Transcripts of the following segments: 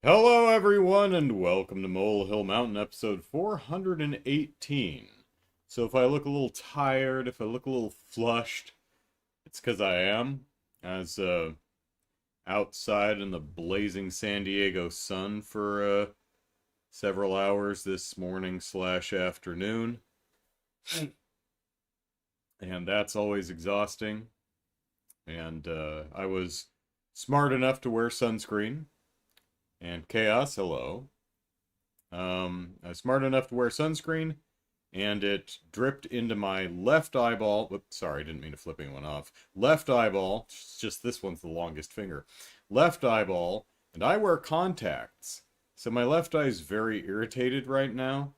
Hello, everyone, and welcome to Molehill Mountain, episode 418. So, if I look a little tired, if I look a little flushed, it's because I am. As outside in the blazing San Diego sun for several hours this morning slash afternoon, and that's always exhausting. And I was smart enough to wear sunscreen. And Chaos, hello. I was smart enough to wear sunscreen, and it dripped into my left eyeball. Whoops, sorry, I didn't mean to flip anyone off. Left eyeball, just this one's the longest finger. Left eyeball, and I wear contacts. So my left eye is very irritated right now.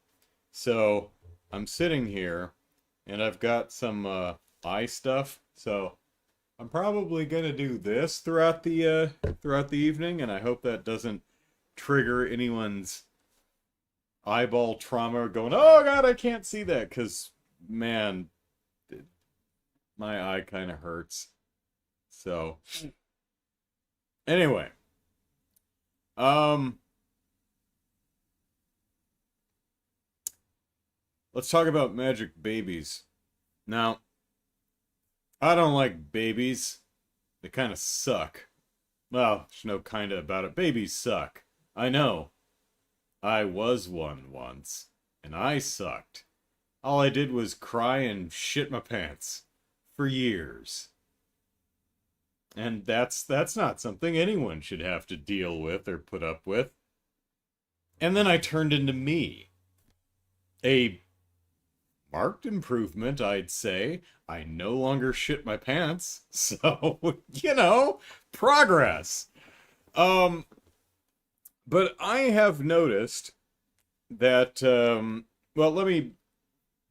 So I'm sitting here, and I've got some eye stuff. So I'm probably gonna do this throughout the evening, and I hope that doesn't trigger anyone's eyeball trauma going, oh god, I can't see that, because man, my eye kind of hurts. So anyway, um let's talk about magic babies. Now, I don't like babies. They kind of suck. Well, there's no kinda about it. Babies suck. I know. I was one once, and I sucked. All I did was cry and shit my pants for years. And that's not something anyone should have to deal with or put up with. And then I turned into me. A marked improvement, I'd say. I no longer shit my pants. So, progress. Um, but I have noticed that, well, let me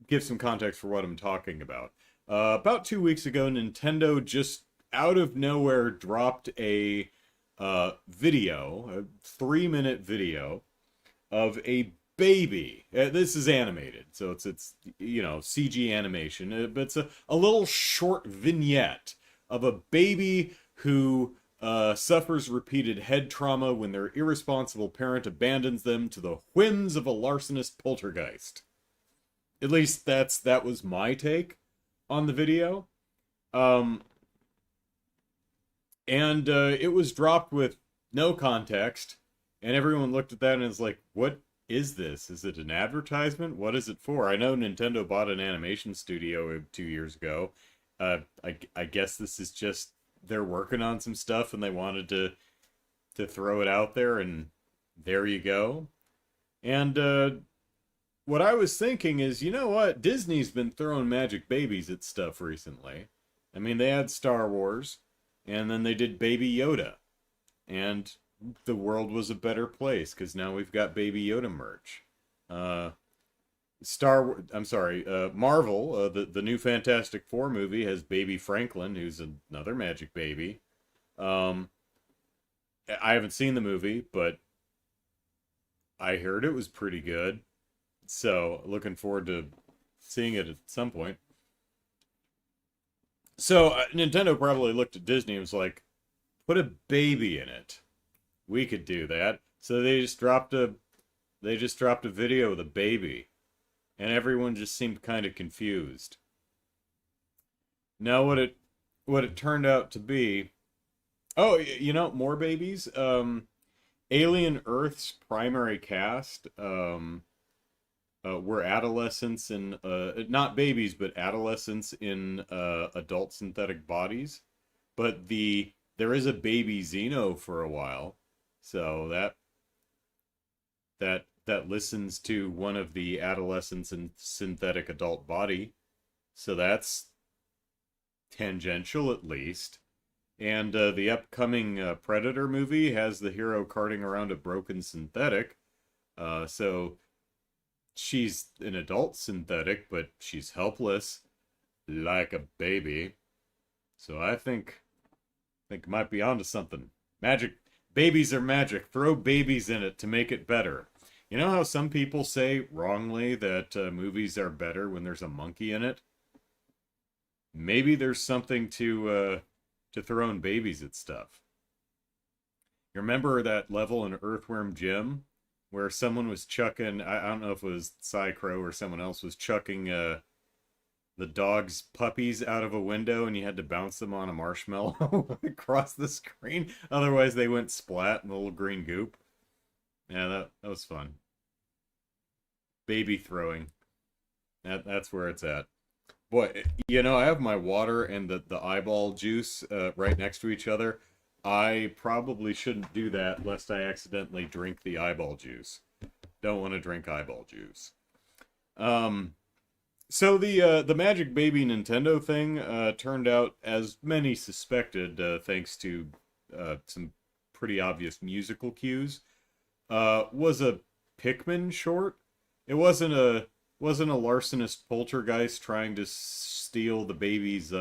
give some context for what I'm talking about. About 2 weeks ago, Nintendo just out of nowhere dropped a video, a 3-minute video of a baby. This is animated, so it's CG animation, but it's a little short vignette of a baby who suffers repeated head trauma when their irresponsible parent abandons them to the whims of a larcenous poltergeist. At least that was my take on the video. Um, and it was dropped with no context, and everyone looked at that and is like, "What is this? Is it an advertisement? What is it for?" I know Nintendo bought an animation studio 2 years ago. I guess this is just they're working on some stuff and they wanted to throw it out there, and there you go. And what I was thinking is, you know what? Disney's been throwing magic babies at stuff recently. I mean, they had Star Wars, and then they did Baby Yoda, and the world was a better place because now we've got Baby Yoda merch. Uh, I'm sorry, Marvel, the new Fantastic Four movie has Baby Franklin, who's another magic baby. Um, I haven't seen the movie, but I heard it was pretty good. So looking forward to seeing it at some point. So Nintendo probably looked at Disney and was like, "Put a baby in it. We could do that." So they just dropped a video with a baby, and everyone just seemed kind of confused. Now what it turned out to be, oh, more babies. Alien Earth's primary cast were adolescents in not babies, but adolescents in adult synthetic bodies. But there is a baby Xeno for a while, so that listens to one of the adolescents in synthetic adult body. So that's tangential at least. And the upcoming Predator movie has the hero carting around a broken synthetic. So she's an adult synthetic, but she's helpless, like a baby. So I think might be onto something. Magic babies are magic. Throw babies in it to make it better. You know how some people say wrongly that movies are better when there's a monkey in it? Maybe there's something to throwing babies at stuff. You remember that level in Earthworm Jim where someone was chucking, I don't know if it was Crow or someone else was chucking the dog's puppies out of a window and you had to bounce them on a marshmallow across the screen. Otherwise they went splat in the little green goop. Yeah, that was fun. Baby throwing. That's where it's at. Boy, I have my water and the eyeball juice right next to each other. I probably shouldn't do that lest I accidentally drink the eyeball juice. Don't want to drink eyeball juice. Um, so the Magic Baby Nintendo thing turned out as many suspected, thanks to some pretty obvious musical cues. Was a Pikmin short. It wasn't a larcenous poltergeist trying to steal the baby's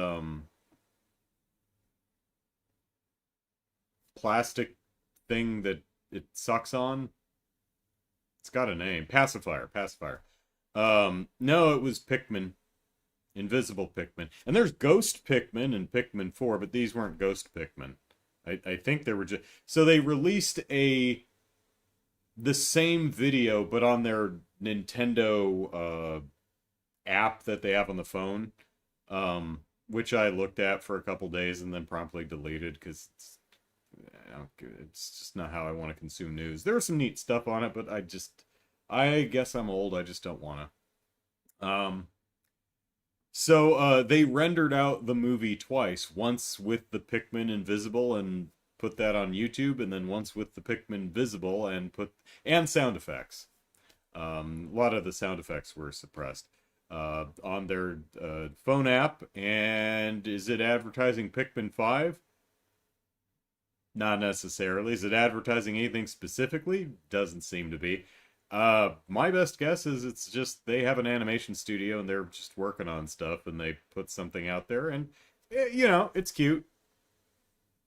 plastic thing that it sucks on. It's got a name. Pacifier. No, it was Pikmin. Invisible Pikmin. And there's Ghost Pikmin and Pikmin 4, but these weren't Ghost Pikmin. I think they were just... So they released the same video, but on their Nintendo app that they have on the phone, which I looked at for a couple days and then promptly deleted because it's just not how I want to consume news. There was some neat stuff on it, but I guess I'm old. I just don't want to. So they rendered out the movie twice. Once with the Pikmin invisible and put that on YouTube, and then once with the Pikmin visible and sound effects. A lot of the sound effects were suppressed on their phone app. And is it advertising Pikmin 5? Not necessarily. Is it advertising anything specifically? Doesn't seem to be. My best guess is it's just they have an animation studio and they're just working on stuff and they put something out there and, it's cute.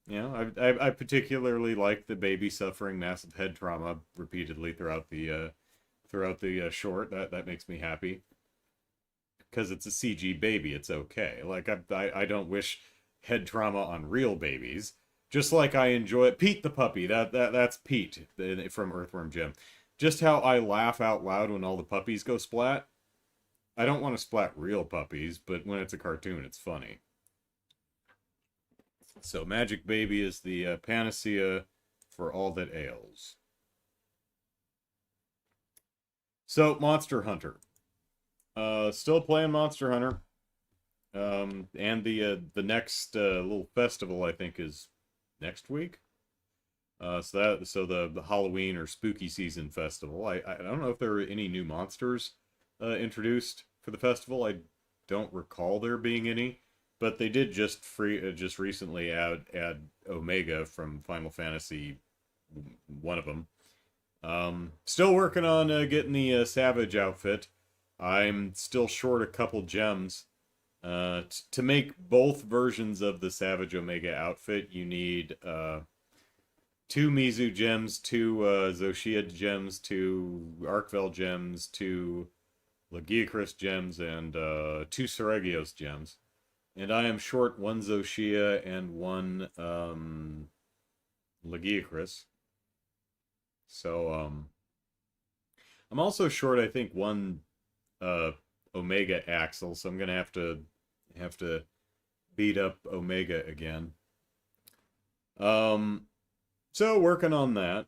I particularly like the baby suffering massive head trauma repeatedly throughout the short. That makes me happy because it's a CG baby. It's okay. Like I don't wish head trauma on real babies. Just like I enjoy it. Pete the puppy. That's Pete from Earthworm Jim. Just how I laugh out loud when all the puppies go splat. I don't want to splat real puppies, but when it's a cartoon, it's funny. So Magic Baby is the panacea for all that ails. So Monster Hunter. Still playing Monster Hunter. And the next little festival I think is next week. So the Halloween or spooky season festival. I don't know if there were any new monsters introduced for the festival. I don't recall there being any, but they did just recently add Omega from Final Fantasy, one of them. Still working on getting the Savage outfit. I'm still short a couple gems. To make both versions of the Savage Omega outfit, you need 2 Mizu gems, 2 Zoshia gems, 2 Arkvel gems, 2 Lagiacrus gems, and 2 Seregios gems. And I am short 1 Zoshia and 1 Lagiacrus. So, I'm also short, I think, 1 Omega Axle, so I'm gonna have to beat up Omega again. So working on that.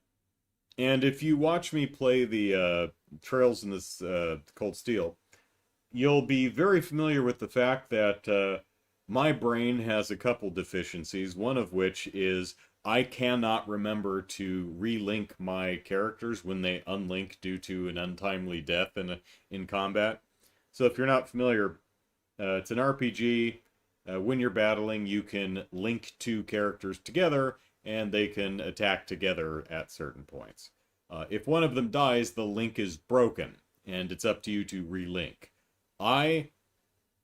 And if you watch me play the Trails in this Cold Steel, you'll be very familiar with the fact that my brain has a couple deficiencies, one of which is I cannot remember to relink my characters when they unlink due to an untimely death in combat. So if you're not familiar, it's an RPG. When you're battling, you can link 2 characters together and they can attack together at certain points. If one of them dies, the link is broken, and it's up to you to relink. I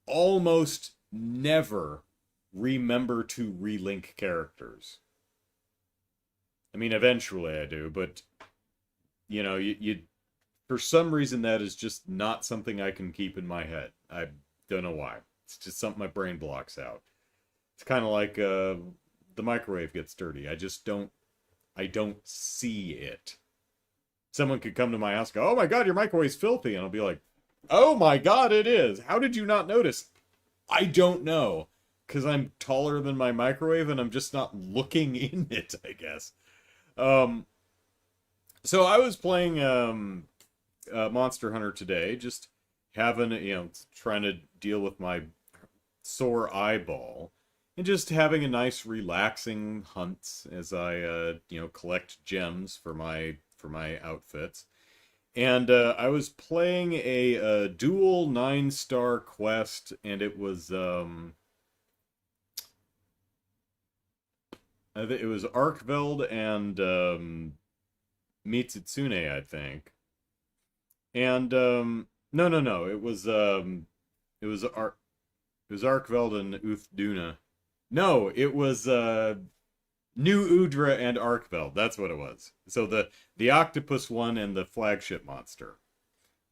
almost never remember to relink characters. I mean, eventually I do, but, you for some reason that is just not something I can keep in my head. I don't know why. It's just something my brain blocks out. It's kind of like... the microwave gets dirty. I just don't I don't see it. Someone could come to my house and go, oh my god, your microwave's filthy. And I'll be like, oh my god, it is. How did you not notice? I don't know. Because I'm taller than my microwave and I'm just not looking in it, I guess. Um, so I was playing Monster Hunter today, just having, trying to deal with my sore eyeball and just having a nice relaxing hunt as I collect gems for my outfits. And I was playing a dual 9-star quest, and it was Arkveld and Mitsune, I think. And no, it was Arkveld and Uthduna. No, it was New Udra and Arkveld. That's what it was. So the octopus one and the flagship monster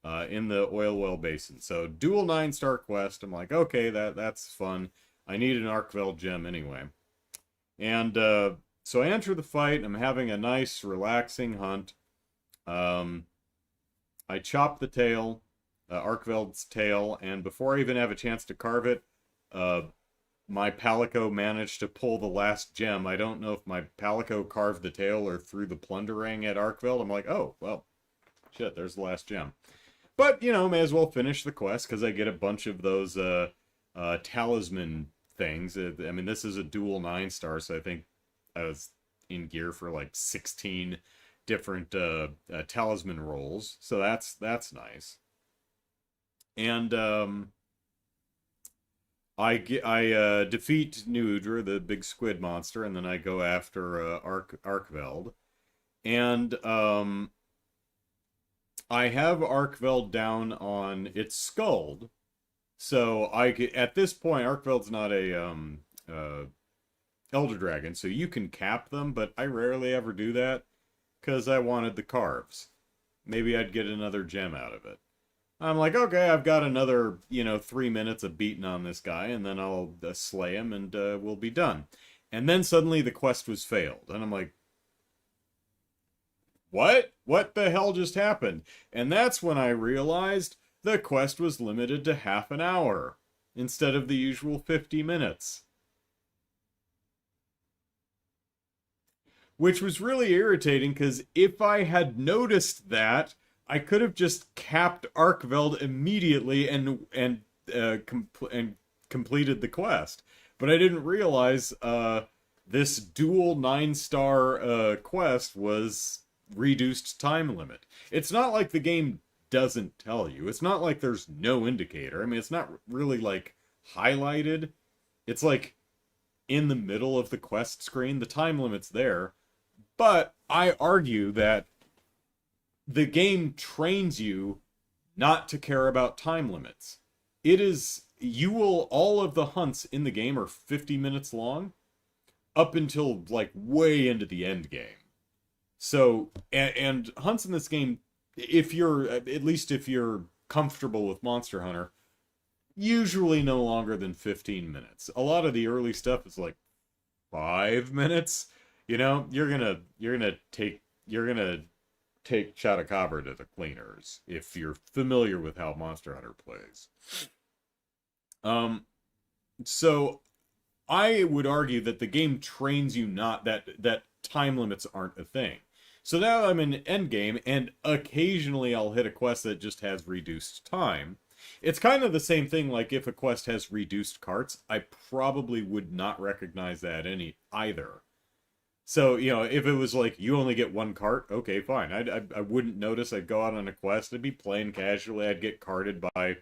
in the oil well basin. So dual 9-star quest. I'm like, okay, that's fun. I need an Arkveld gem anyway. And so I enter the fight. I'm having a nice, relaxing hunt. I chop the tail, Arkveld's tail, and before I even have a chance to carve it, my Palico managed to pull the last gem. I don't know if my Palico carved the tail or threw the plundering at Arkveld. I'm like, oh, well, shit, there's the last gem. But, may as well finish the quest because I get a bunch of those talisman things. I mean, this is a dual 9-star, so I think I was in gear for like 16 different talisman rolls. So that's nice. And I defeat Nudra, the big squid monster, and then I go after Arkveld. And I have Arkveld down on its skull. So at this point, Arkveld's not a Elder Dragon, so you can cap them, but I rarely ever do that because I wanted the carves. Maybe I'd get another gem out of it. I'm like, okay, I've got another, 3 minutes of beating on this guy, and then I'll slay him, and we'll be done. And then suddenly the quest was failed, and I'm like, what? What the hell just happened? And that's when I realized the quest was limited to half an hour, instead of the usual 50 minutes. Which was really irritating, because if I had noticed that, I could have just capped Arkveld immediately and completed the quest. But I didn't realize this dual 9-star quest was reduced time limit. It's not like the game doesn't tell you. It's not like there's no indicator. I mean, it's not really like highlighted. It's like in the middle of the quest screen. The time limit's there. But I argue that the game trains you not to care about time limits. All of the hunts in the game are 50 minutes long, up until, like, way into the end game. So, and hunts in this game, at least if you're comfortable with Monster Hunter, usually no longer than 15 minutes. A lot of the early stuff is like 5 minutes. You're gonna take Chatacabra to the cleaners if you're familiar with how Monster Hunter plays. So I would argue that the game trains you not that time limits aren't a thing. So now I'm in endgame, and occasionally I'll hit a quest that just has reduced time. It's kind of the same thing, like if a quest has reduced carts, I probably would not recognize that either. So, if it was like, you only get one cart, okay, fine. I wouldn't notice. I'd go out on a quest. I'd be playing casually. I'd get carted by,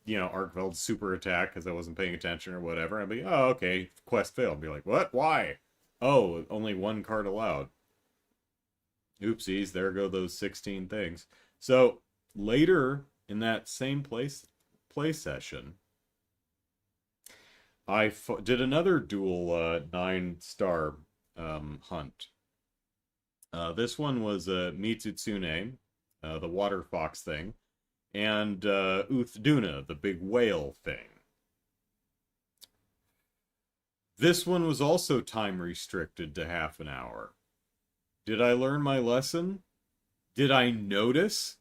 Arkveld's super attack because I wasn't paying attention or whatever. I'd be, oh, okay, quest failed. I'd be like, what? Why? Oh, only one cart allowed. Oopsies, there go those 16 things. So, later in that same play session, I did another dual 9-star hunt. This one was Mitsutsune, the water fox thing, and Uthduna, the big whale thing. This one was also time restricted to half an hour. Did I learn my lesson? Did I notice?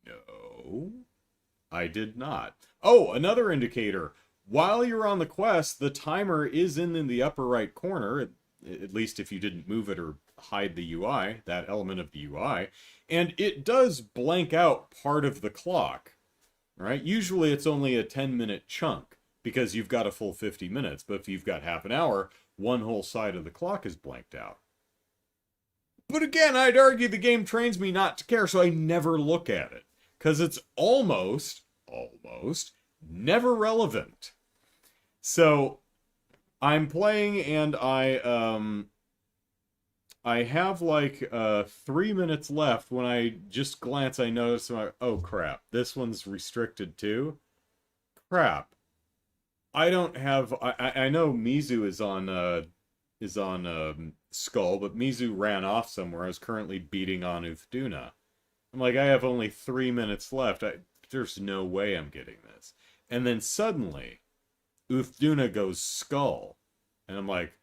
No, I did not. Oh, another indicator. While you're on the quest, the timer is in the upper right corner, at least if you didn't move it or hide the UI, that element of the UI, and it does blank out part of the clock, right? Usually it's only a 10-minute chunk because you've got a full 50 minutes, but if you've got half an hour, one whole side of the clock is blanked out. But again, I'd argue the game trains me not to care, so I never look at it because it's almost never relevant. So I'm playing and I have like 3 minutes left. When I just glance, I notice, oh crap, this one's restricted too. Crap. I don't have. I know Mizu is on Skull, but Mizu ran off somewhere. I was currently beating on Uthduna. I'm like, I have only 3 minutes left. There's no way I'm getting this. And then suddenly, Uthduna goes Skull, and I'm like,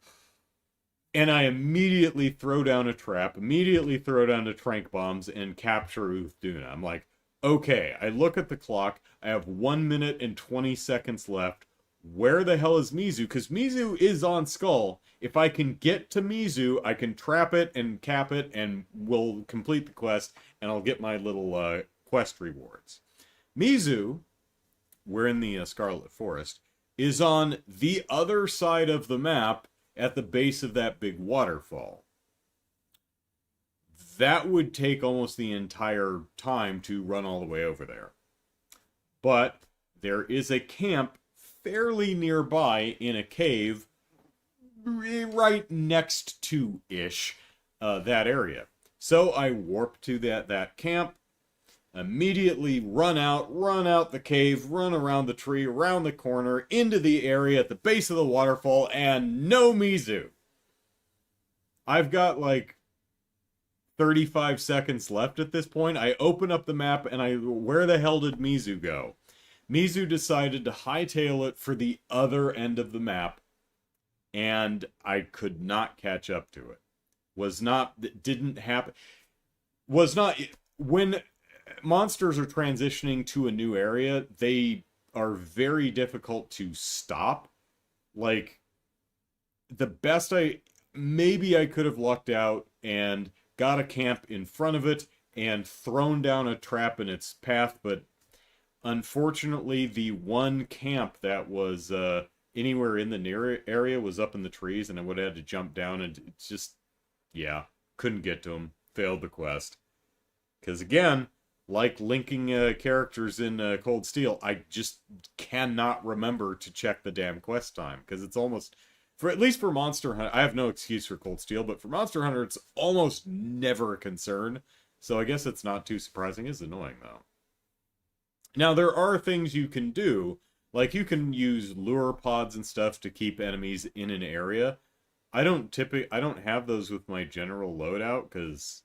and I immediately throw down a trap, immediately throw down the trank bombs, and capture Uthduna. I'm like, okay. I look at the clock. I have 1 minute and 20 seconds left. Where the hell is Mizu? Because Mizu is on Skull. If I can get to Mizu, I can trap it and cap it, and we'll complete the quest, and I'll get my little quest rewards. Mizu, we're in the Scarlet Forest, is on the other side of the map at the base of that big waterfall. That would take almost the entire time to run all the way over there. But there is a camp fairly nearby in a cave right next to that area. So I warp to that camp, immediately run out the cave, run around the tree, around the corner, into the area at the base of the waterfall, and no Mizu. I've got like 35 seconds left at this point. I open up the map and where the hell did Mizu go? Mizu decided to hightail it for the other end of the map, and I could not catch up to it. Didn't happen. When monsters are transitioning to a new area, they are very difficult to stop. Like, the best maybe I could have lucked out and got a camp in front of it and thrown down a trap in its path, but unfortunately, the one camp that was anywhere in the near area was up in the trees, and I would have had to jump down, and it's just, yeah, couldn't get to him. Failed the quest. Because again, like linking characters in Cold Steel, I just cannot remember to check the damn quest time, because it's almost, at least for Monster Hunter, I have no excuse for Cold Steel, but for Monster Hunter, it's almost never a concern, so I guess it's not too surprising. It's annoying, though. Now, there are things you can do, like you can use lure pods and stuff to keep enemies in an area. I don't have those with my general loadout, because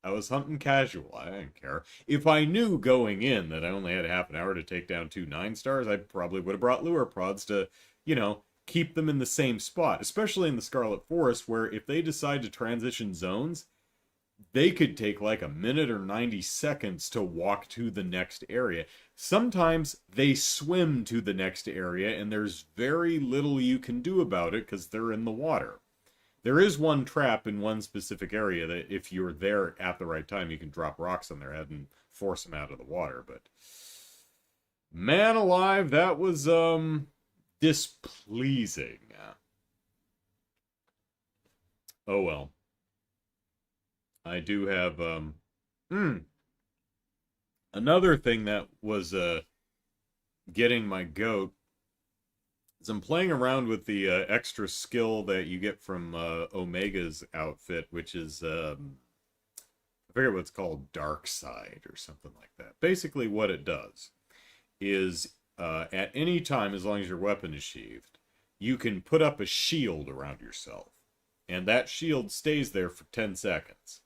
I was hunting casual. I didn't care. If I knew going in that I only had half an hour to take down 2 9-stars, I probably would have brought lure pods to, keep them in the same spot, especially in the Scarlet Forest, where if they decide to transition zones, they could take like a minute or 90 seconds to walk to the next area. Sometimes they swim to the next area, and there's very little you can do about it because they're in the water. There is one trap in one specific area that if you're there at the right time, you can drop rocks on their head and force them out of the water. But man alive, that was displeasing. Oh well. I do have another thing that was getting my goat is I'm playing around with the extra skill that you get from Omega's outfit, which is I forget what it's called, Dark Side or something like that. Basically what it does is at any time, as long as your weapon is sheathed, you can put up a shield around yourself, and that shield stays there for 10 seconds.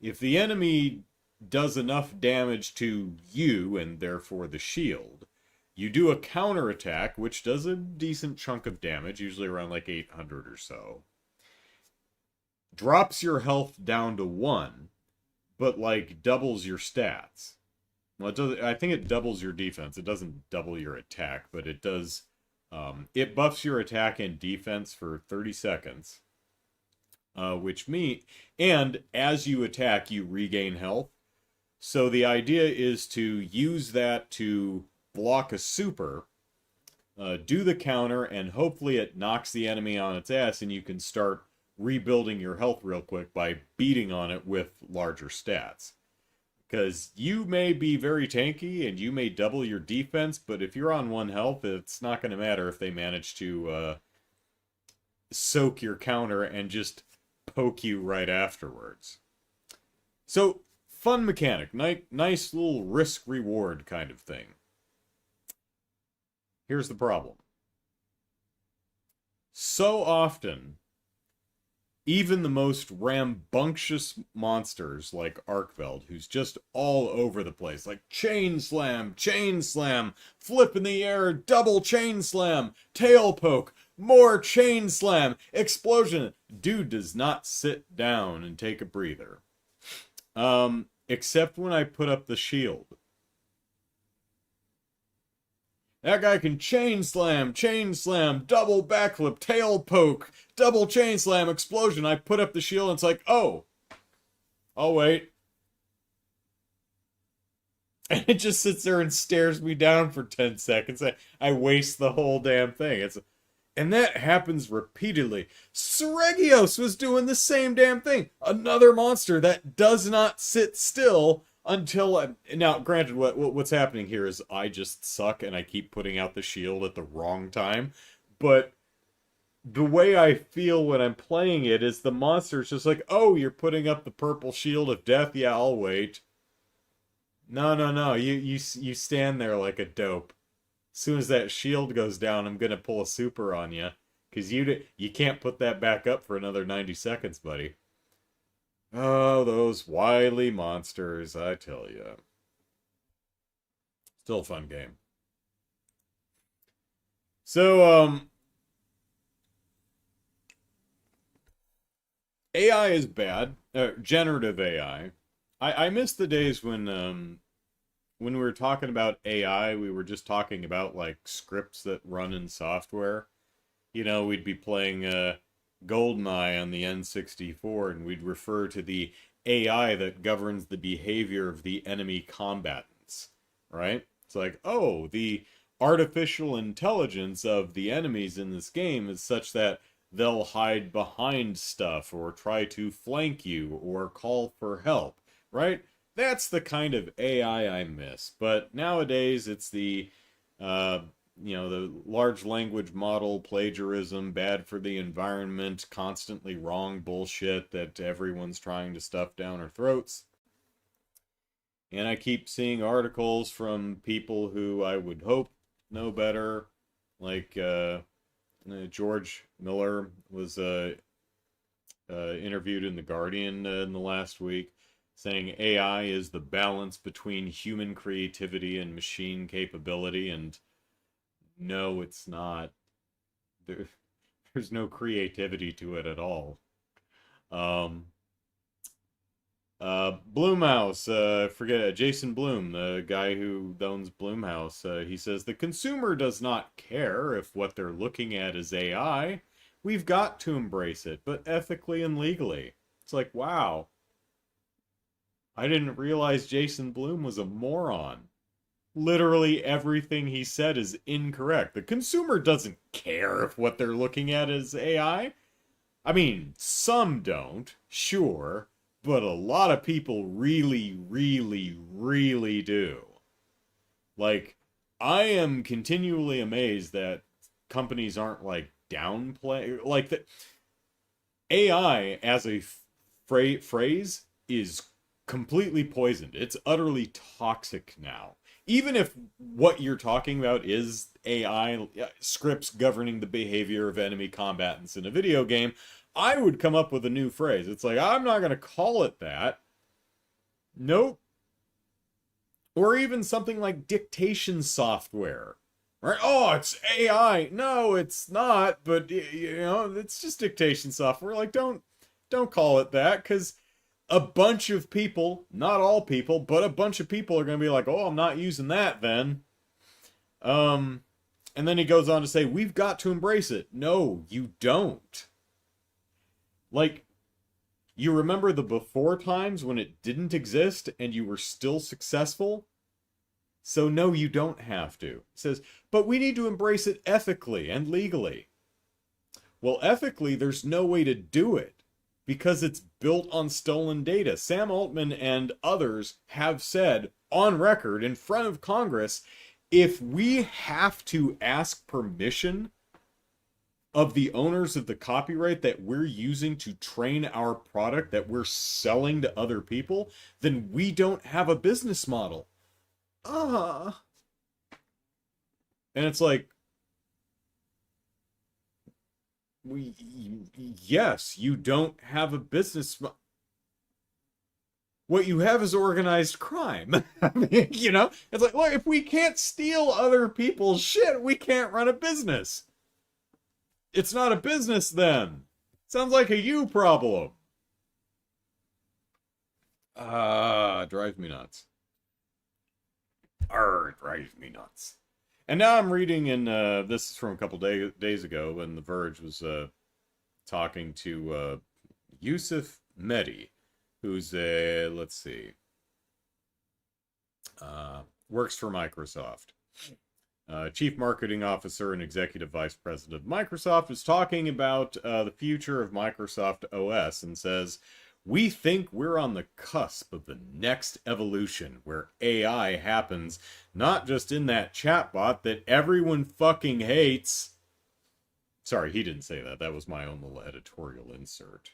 If the enemy does enough damage to you, and therefore the shield, you do a counterattack, which does a decent chunk of damage, usually around like 800 or so. drops your health down to 1, but like doubles your stats. Well, it does. I think it doubles your defense. It doesn't double your attack, but it does. It buffs your attack and defense for 30 seconds, which mean and as you attack, you regain health. So the idea is to use that to block a super, do the counter, and hopefully it knocks the enemy on its ass, and you can start rebuilding your health real quick by beating on it with larger stats. Because you may be very tanky and you may double your defense, but if you're on 1 health, it's not going to matter if they manage to soak your counter and just poke you right afterwards. So, fun mechanic. Nice little risk-reward kind of thing. Here's the problem. So often, even the most rambunctious monsters like Arkveld, who's just all over the place, like chain slam, flip in the air, double chain slam, tail poke, more chain slam, explosion. Dude does not sit down and take a breather. Except when I put up the shield. That guy can chain slam, double backflip, tail poke, double chain slam, explosion. I put up the shield and it's like, oh, I'll wait. And it just sits there and stares me down for 10 seconds. I waste the whole damn thing. And that happens repeatedly. Seregios was doing the same damn thing. Another monster that does not sit still until... Now, granted, what's happening here is I just suck and I keep putting out the shield at the wrong time. But the way I feel when I'm playing it is the monster's just like, oh, you're putting up the purple shield of death? Yeah, I'll wait. No. You stand there like a dope. As soon as that shield goes down, I'm gonna pull a super on you. Because you can't put that back up for another 90 seconds, buddy. Oh, those wily monsters, I tell you. Still a fun game. So, AI is bad. Generative AI. I miss the days when we were talking about AI, we were just talking about, like, scripts that run in software. You know, we'd be playing GoldenEye on the N64, and we'd refer to the AI that governs the behavior of the enemy combatants, right? It's like, oh, the artificial intelligence of the enemies in this game is such that they'll hide behind stuff or try to flank you or call for help, right? That's the kind of AI I miss. But nowadays, it's the the large language model plagiarism, bad for the environment, constantly wrong bullshit that everyone's trying to stuff down our throats. And I keep seeing articles from people who I would hope know better, like George Miller was interviewed in The Guardian in the last week, saying AI is the balance between human creativity and machine capability, and no, it's not. There's no creativity to it at all. Bloomhouse, forget Jason Bloom, the guy who owns Bloomhouse, he says the consumer does not care if what they're looking at is AI. We've got to embrace it, but ethically and legally. It's like, wow. I didn't realize Jason Bloom was a moron. Literally everything he said is incorrect. The consumer doesn't care if what they're looking at is AI. I mean, some don't, sure, but a lot of people really, really, really do. Like, I am continually amazed that companies aren't, like, downplay... Like, the AI as a phrase is completely poisoned. It's utterly toxic now. Even if what you're talking about is AI scripts governing the behavior of enemy combatants in a video game, I would come up with a new phrase. It's like, I'm not going to call it that. Nope. Or even something like dictation software. Right? Oh, it's AI. No, it's not. But, it's just dictation software. Like, don't Don't call it that, because a bunch of people, not all people, but a bunch of people are going to be like, oh, I'm not using that then. And then he goes on to say, we've got to embrace it. No, you don't. Like, you remember the before times when it didn't exist and you were still successful? So no, you don't have to. It says, but we need to embrace it ethically and legally. Well, ethically, there's no way to do it because it's built on stolen data. Sam Altman and others have said on record in front of Congress, if we have to ask permission of the owners of the copyright that we're using to train our product that we're selling to other people, then we don't have a business model. And it's like, yes, you don't have a business. What you have is organized crime. I mean, you know, it's like, look, if we can't steal other people's shit, we can't run a business. It's not a business then. Sounds like a you problem. Drives me nuts. It drives me nuts. And now I'm reading in, this is from a couple days ago when The Verge was talking to Yusuf Mehdi, who's let's see, works for Microsoft. Chief Marketing Officer and Executive Vice President of Microsoft is talking about the future of Microsoft OS and says, we think we're on the cusp of the next evolution where AI happens, not just in that chatbot that everyone fucking hates. Sorry, he didn't say that. That was my own little editorial insert.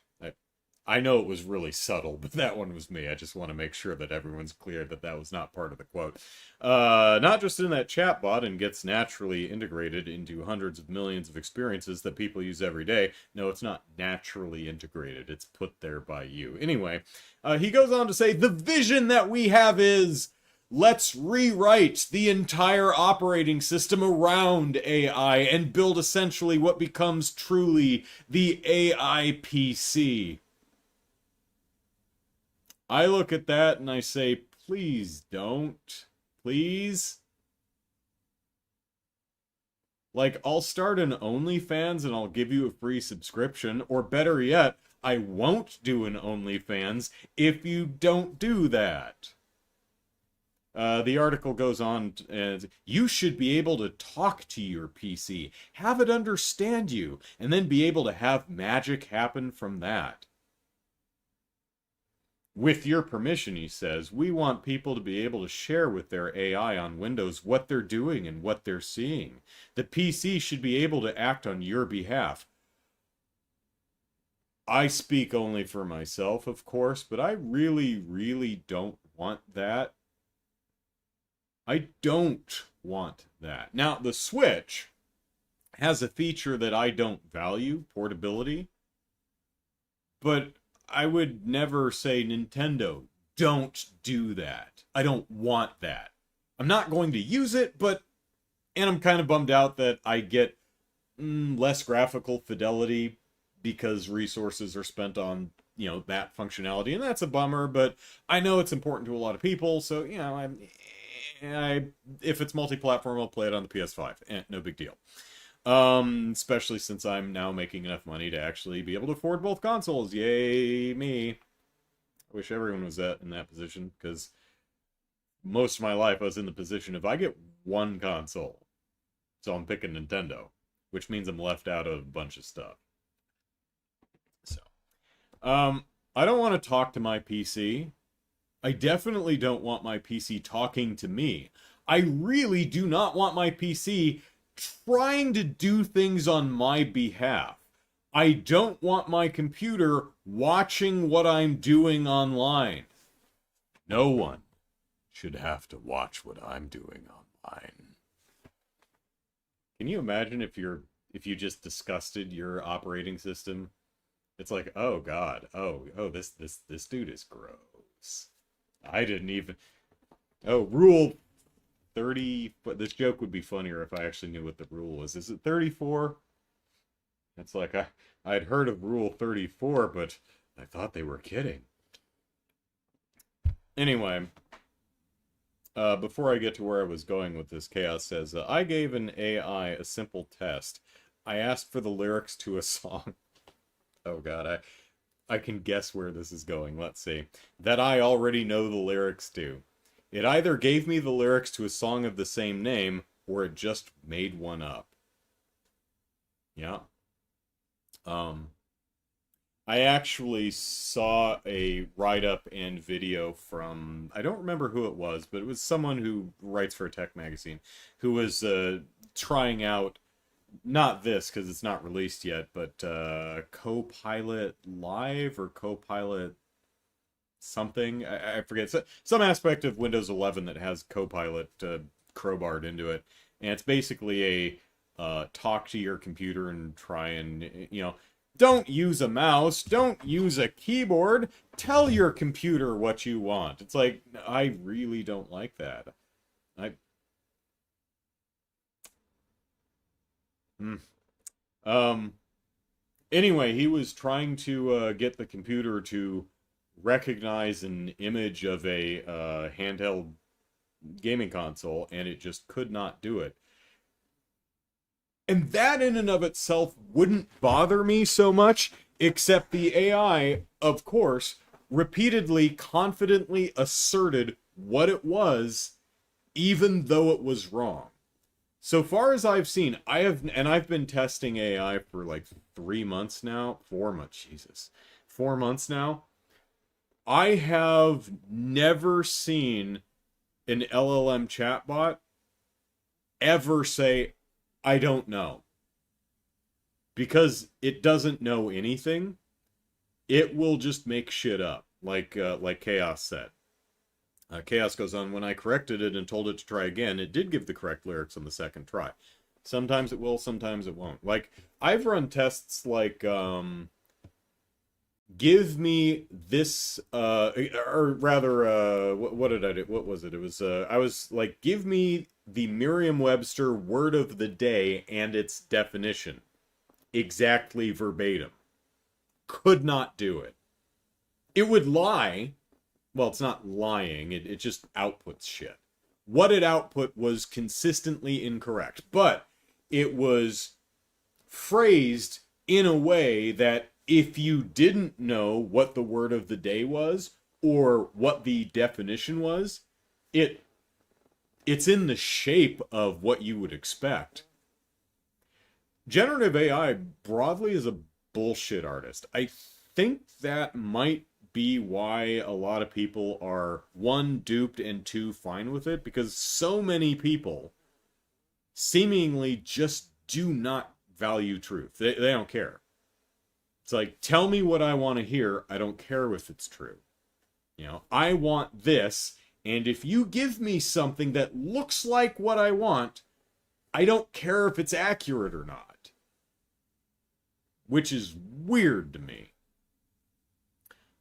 I know it was really subtle, but that one was me. I just want to make sure that everyone's clear that that was not part of the quote. Not just in that chatbot and gets naturally integrated into hundreds of millions of experiences that people use every day. No, it's not naturally integrated. It's put there by you. Anyway, he goes on to say, the vision that we have is, let's rewrite the entire operating system around AI and build essentially what becomes truly the AI PC. I look at that and I say, please don't. Please. Like, I'll start an OnlyFans and I'll give you a free subscription. Or better yet, I won't do an OnlyFans if you don't do that. The article goes on, and you should be able to talk to your PC, have it understand you, and then be able to have magic happen from that. With your permission, he says, we want people to be able to share with their AI on Windows what they're doing and what they're seeing. The PC should be able to act on your behalf. I speak only for myself, of course, but I really, really don't want that. I don't want that. Now, the Switch has a feature that I don't value, portability, but I would never say, Nintendo, don't do that. I don't want that. I'm not going to use it, and I'm kind of bummed out that I get less graphical fidelity because resources are spent on, you know, that functionality, and that's a bummer, but I know it's important to a lot of people, so, you know, if it's multi-platform, I'll play it on the PS5. No big deal. Especially since I'm now making enough money to actually be able to afford both consoles. Yay, me. I wish everyone was in that position, because most of my life I was in the position of I get one console. So I'm picking Nintendo, which means I'm left out of a bunch of stuff. So, I don't want to talk to my PC. I definitely don't want my PC talking to me. I really do not want my PC trying to do things on my behalf. I don't want my computer watching what I'm doing online. No one should have to watch what I'm doing online. Can you imagine if you just disgusted your operating system? It's like, oh god, oh, this dude is gross. I didn't even. Oh, rule 30, but this joke would be funnier if I actually knew what the rule was. Is it 34? It's like I'd heard of rule 34, but I thought they were kidding. Anyway, before I get to where I was going with this, Chaos says, I gave an AI a simple test. I asked for the lyrics to a song. Oh god, I can guess where this is going. Let's see. That I already know the lyrics to. It either gave me the lyrics to a song of the same name, or it just made one up. Yeah. I actually saw a write-up and video from, I don't remember who it was, but it was someone who writes for a tech magazine, who was trying out, not this, because it's not released yet, but Copilot Live or Copilot something. I forget. Some aspect of Windows 11 that has Copilot crowbarred into it. And it's basically a talk to your computer and try and, don't use a mouse, don't use a keyboard, tell your computer what you want. It's like, I really don't like that. Anyway, he was trying to get the computer to recognize an image of a handheld gaming console, and it just could not do it. And that in and of itself wouldn't bother me so much, except the AI, of course, repeatedly, confidently asserted what it was, even though it was wrong. So far as I've seen, I've been testing AI for like 3 months now, 4 months, Jesus, 4 months now. I have never seen an LLM chatbot ever say, I don't know. Because it doesn't know anything. It will just make shit up, like Chaos said. Chaos goes on, when I corrected it and told it to try again, it did give the correct lyrics on the second try. Sometimes it will, sometimes it won't. Like, I've run tests like, give me this, or rather, what did I do? What was it? It was, I was like, give me the Merriam-Webster word of the day and its definition. Exactly verbatim. Could not do it. It would lie. Well, it's not lying. It just outputs shit. What it output was consistently incorrect. But it was phrased in a way that if you didn't know what the word of the day was or what the definition was, it's in the shape of what you would expect. Generative AI broadly is a bullshit artist. I think that might be why a lot of people are, one, duped, and two, fine with it, because so many people seemingly just do not value truth. They don't care. It's like, tell me what I want to hear. I don't care if it's true. I want this, and if you give me something that looks like what I want, I don't care if it's accurate or not. Which is weird to me.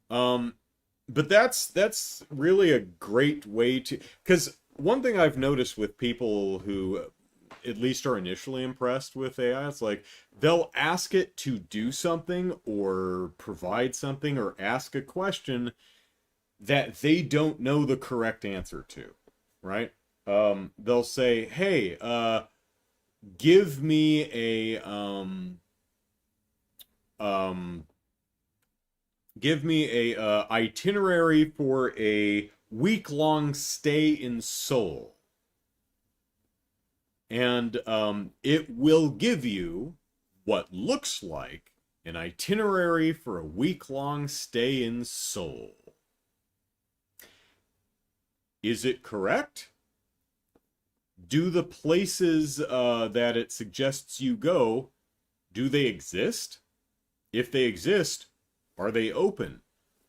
But that's really a great way to, because one thing I've noticed with people who at least are initially impressed with AI, it's like they'll ask it to do something or provide something or ask a question that they don't know the correct answer to, right? They'll say, hey, give me a itinerary for a week-long stay in Seoul. And it will give you what looks like an itinerary for a week-long stay in Seoul. Is it correct? Do the places that it suggests you go, do they exist? If they exist, are they open?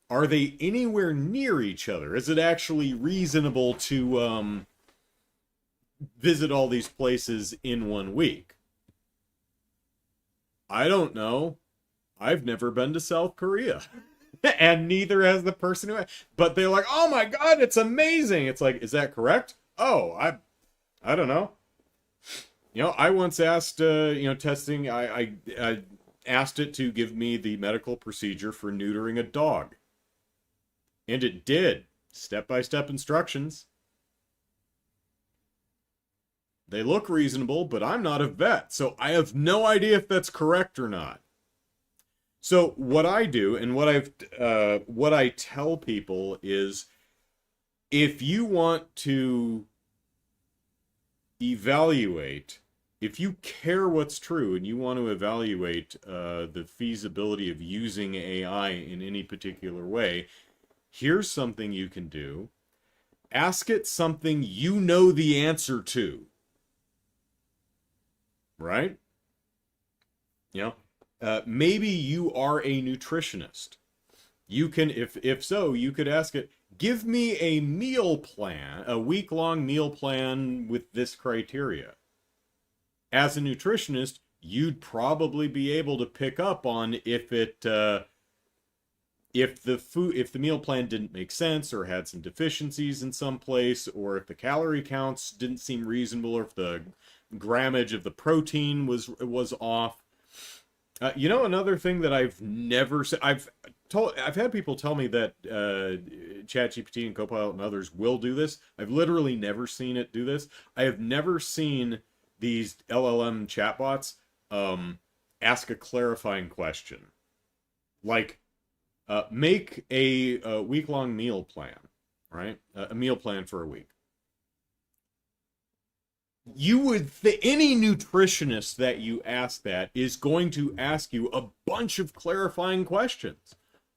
Are they anywhere near each other? Is it actually reasonable to visit all these places in 1 week? I don't know. I've never been to South Korea. And neither has the person who... But they're like, oh my god, it's amazing! It's like, is that correct? Oh, I don't know. I once asked, testing, asked it to give me the medical procedure for neutering a dog. And it did. Step-by-step instructions. They look reasonable, but I'm not a vet, so I have no idea if that's correct or not. So what I do, and what I tell people is, if you want to evaluate, if you care what's true and you want to evaluate the feasibility of using AI in any particular way, here's something you can do. Ask it something you know the answer to. Right? You know, maybe you are a nutritionist. You can, if so, you could ask it, give me a meal plan, a week-long meal plan with this criteria. As a nutritionist, you'd probably be able to pick up on if the meal plan didn't make sense or had some deficiencies in some place, or if the calorie counts didn't seem reasonable, or if the grammage of the protein was off. You know, another thing that I've never said, I've had people tell me that ChatGPT and Copilot and others will do this. I've literally never seen it do this. I have never seen these LLM chatbots ask a clarifying question, like make a week-long meal plan, right? A meal plan for a week. You would any nutritionist that you ask that is going to ask you a bunch of clarifying questions.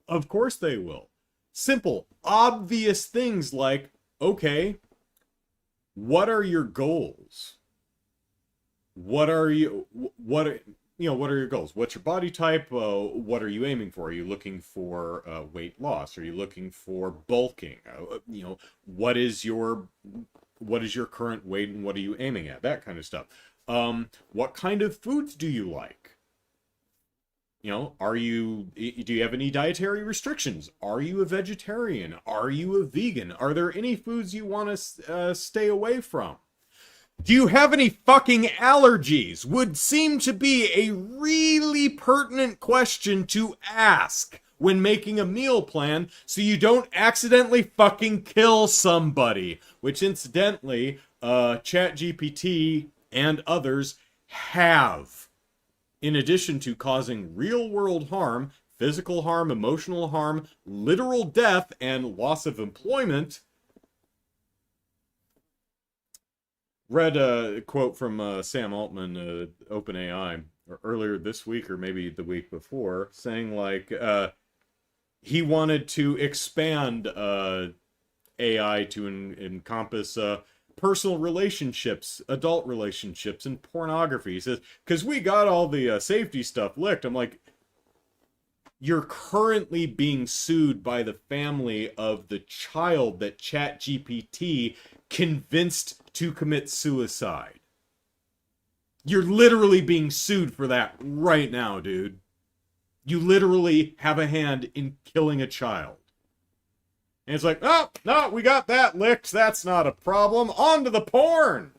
Of course they will. Simple, obvious things like, okay, what are your goals? What are your goals? What's your body type? What are you aiming for? Are you looking for weight loss? Are you looking for bulking? What is your current weight and what are you aiming at? That kind of stuff. What kind of foods do you like? Do you have any dietary restrictions? Are you a vegetarian? Are you a vegan? Are there any foods you want to stay away from? Do you have any fucking allergies? Would seem to be a really pertinent question to ask when making a meal plan, so you don't accidentally fucking kill somebody. Which, incidentally, ChatGPT and others have. In addition to causing real-world harm, physical harm, emotional harm, literal death, and loss of employment. Read a quote from Sam Altman, OpenAI, earlier this week, or maybe the week before, saying, like, he wanted to expand AI to encompass personal relationships, adult relationships, and pornography. He says, because we got all the safety stuff licked. I'm like, you're currently being sued by the family of the child that ChatGPT convinced to commit suicide. You're literally being sued for that right now, dude. You literally have a hand in killing a child. And it's like, oh, no, we got that licked. That's not a problem. On to the porn.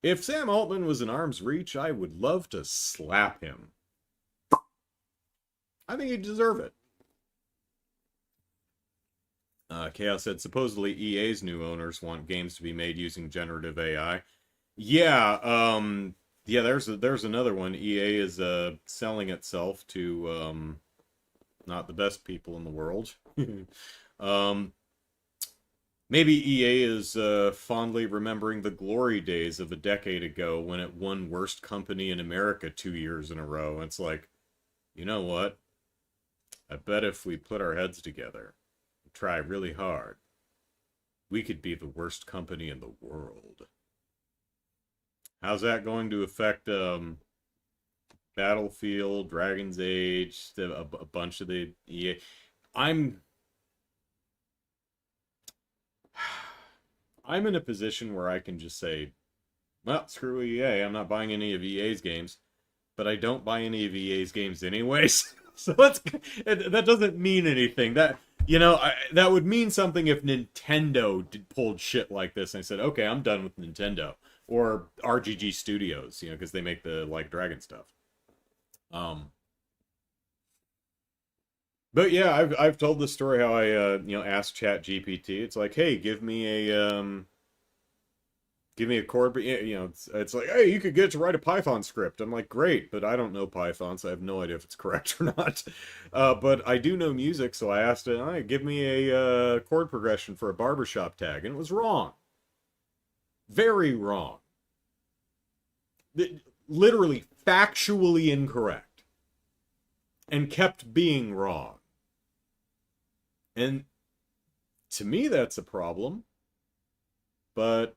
If Sam Altman was in arm's reach, I would love to slap him. I think he'd deserve it. Chaos said, supposedly EA's new owners want games to be made using generative AI. Yeah, there's another one. EA is selling itself to not the best people in the world. Maybe EA is fondly remembering the glory days of a decade ago when it won Worst Company in America 2 years in a row. It's like, you know what? I bet if we put our heads together and try really hard, we could be the worst company in the world. How's that going to affect Battlefield, Dragon's Age, a bunch of the EA? I'm in a position where I can just say, well, screw EA. I'm not buying any of EA's games, but I don't buy any of EA's games anyways. So that doesn't mean anything. that would mean something if Nintendo pulled shit like this and I said, okay, I'm done with Nintendo or RGG Studios, because they make the like Dragon stuff. Um, but yeah, I've told the story how I asked ChatGPT. It's like, hey, give me a chord, but it's like, hey, you could get it to write a Python script. I'm like, great, but I don't know Python, so I have no idea if it's correct or not. But I do know music, so I asked it, hey, give me a chord progression for a barbershop tag, and it was wrong, very wrong, literally factually incorrect, and kept being wrong. And to me, that's a problem. But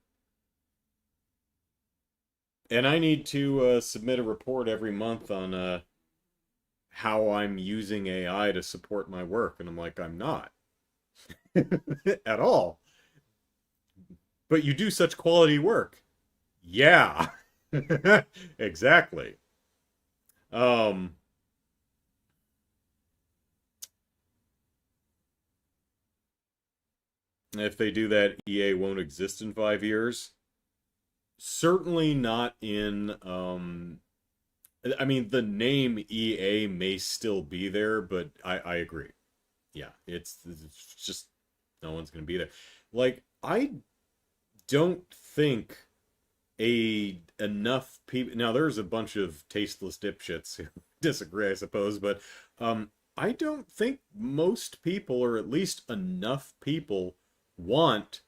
and I need to submit a report every month on how I'm using AI to support my work. And I'm like, I'm not at all. But you do such quality work. Yeah, exactly. Um, if they do that, EA won't exist in 5 years. Certainly not in I mean, the name EA may still be there, but I agree. Yeah, it's just no one's gonna be there. Like, I don't think a enough people now there's a bunch of tasteless dipshits who disagree, I suppose, but I don't think most people, or at least enough people, want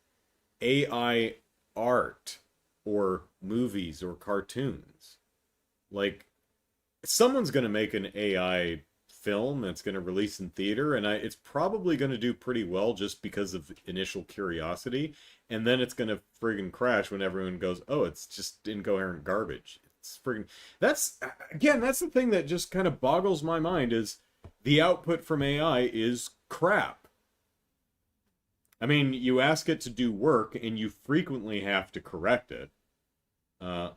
AI art or movies or cartoons. Like, someone's going to make an AI film that's going to release in theater, and it's probably going to do pretty well just because of initial curiosity, and then it's going to friggin' crash when everyone goes, oh, it's just incoherent garbage. It's friggin' that's again, that's the thing that just kind of boggles my mind is the output from AI is crap. I mean, you ask it to do work and you frequently have to correct it. Uh,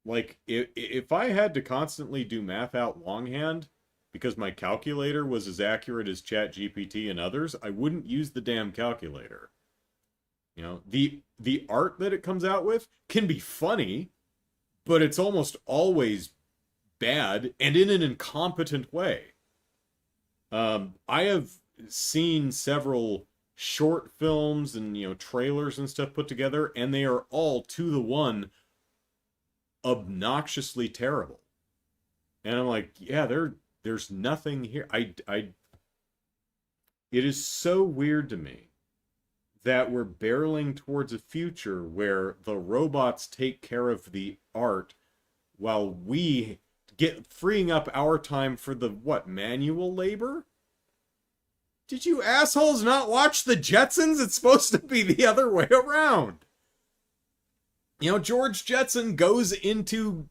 like if I had to constantly do math out longhand because my calculator was as accurate as ChatGPT and others, I wouldn't use the damn calculator. The art that it comes out with can be funny, but it's almost always bad and in an incompetent way. I have seen several short films and trailers and stuff put together, and they are all to the one obnoxiously terrible. And I'm like, yeah, there's nothing here. It is so weird to me that we're barreling towards a future where the robots take care of the art while we get freeing up our time for the manual labor? Did you assholes not watch the Jetsons? It's supposed to be the other way around. George Jetson goes into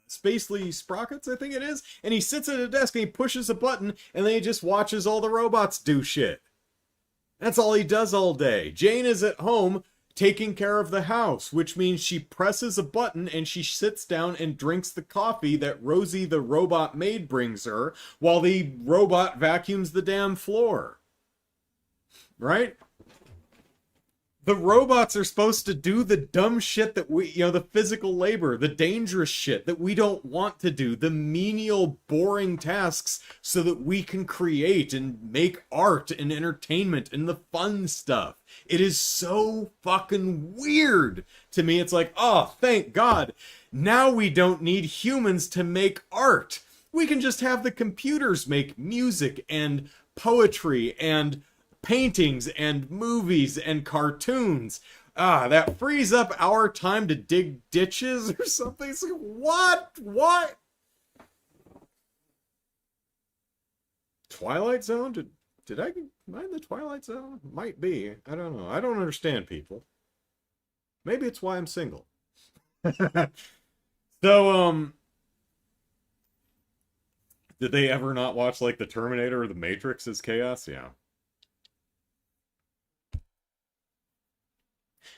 Spacely Sprockets, I think it is, and he sits at a desk and he pushes a button and then he just watches all the robots do shit. That's all he does all day. Jane is at home taking care of the house, which means she presses a button and she sits down and drinks the coffee that Rosie the robot maid brings her while the robot vacuums the damn floor. Right? The robots are supposed to do the dumb shit that we, the physical labor, the dangerous shit that we don't want to do, the menial, boring tasks so that we can create and make art and entertainment and the fun stuff. It is so fucking weird to me. It's like, oh, thank God. Now we don't need humans to make art. We can just have the computers make music and poetry and paintings and movies and cartoons. That frees up our time to dig ditches or something. It's like, what? Twilight Zone? Did I mind the Twilight Zone? Might be. I don't know. I don't understand people. Maybe it's why I'm single. So, did they ever not watch like the Terminator or the Matrix as chaos? Yeah.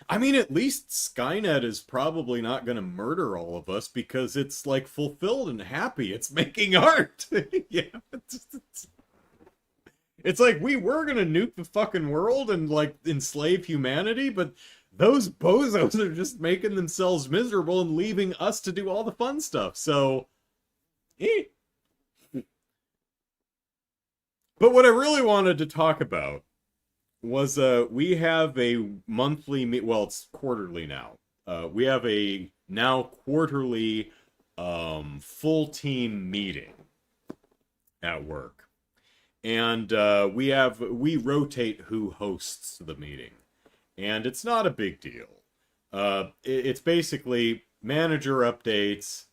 I mean, at least Skynet is probably not going to murder all of us because it's like fulfilled and happy. It's making art. Yeah. It's like we were gonna nuke the fucking world and like enslave humanity, but those bozos are just making themselves miserable and leaving us to do all the fun stuff. So, eh. But what I really wanted to talk about was we have a monthly well, it's quarterly now. We have a now quarterly full team meeting at work. And we rotate who hosts the meeting. And it's not a big deal. It's basically manager updates.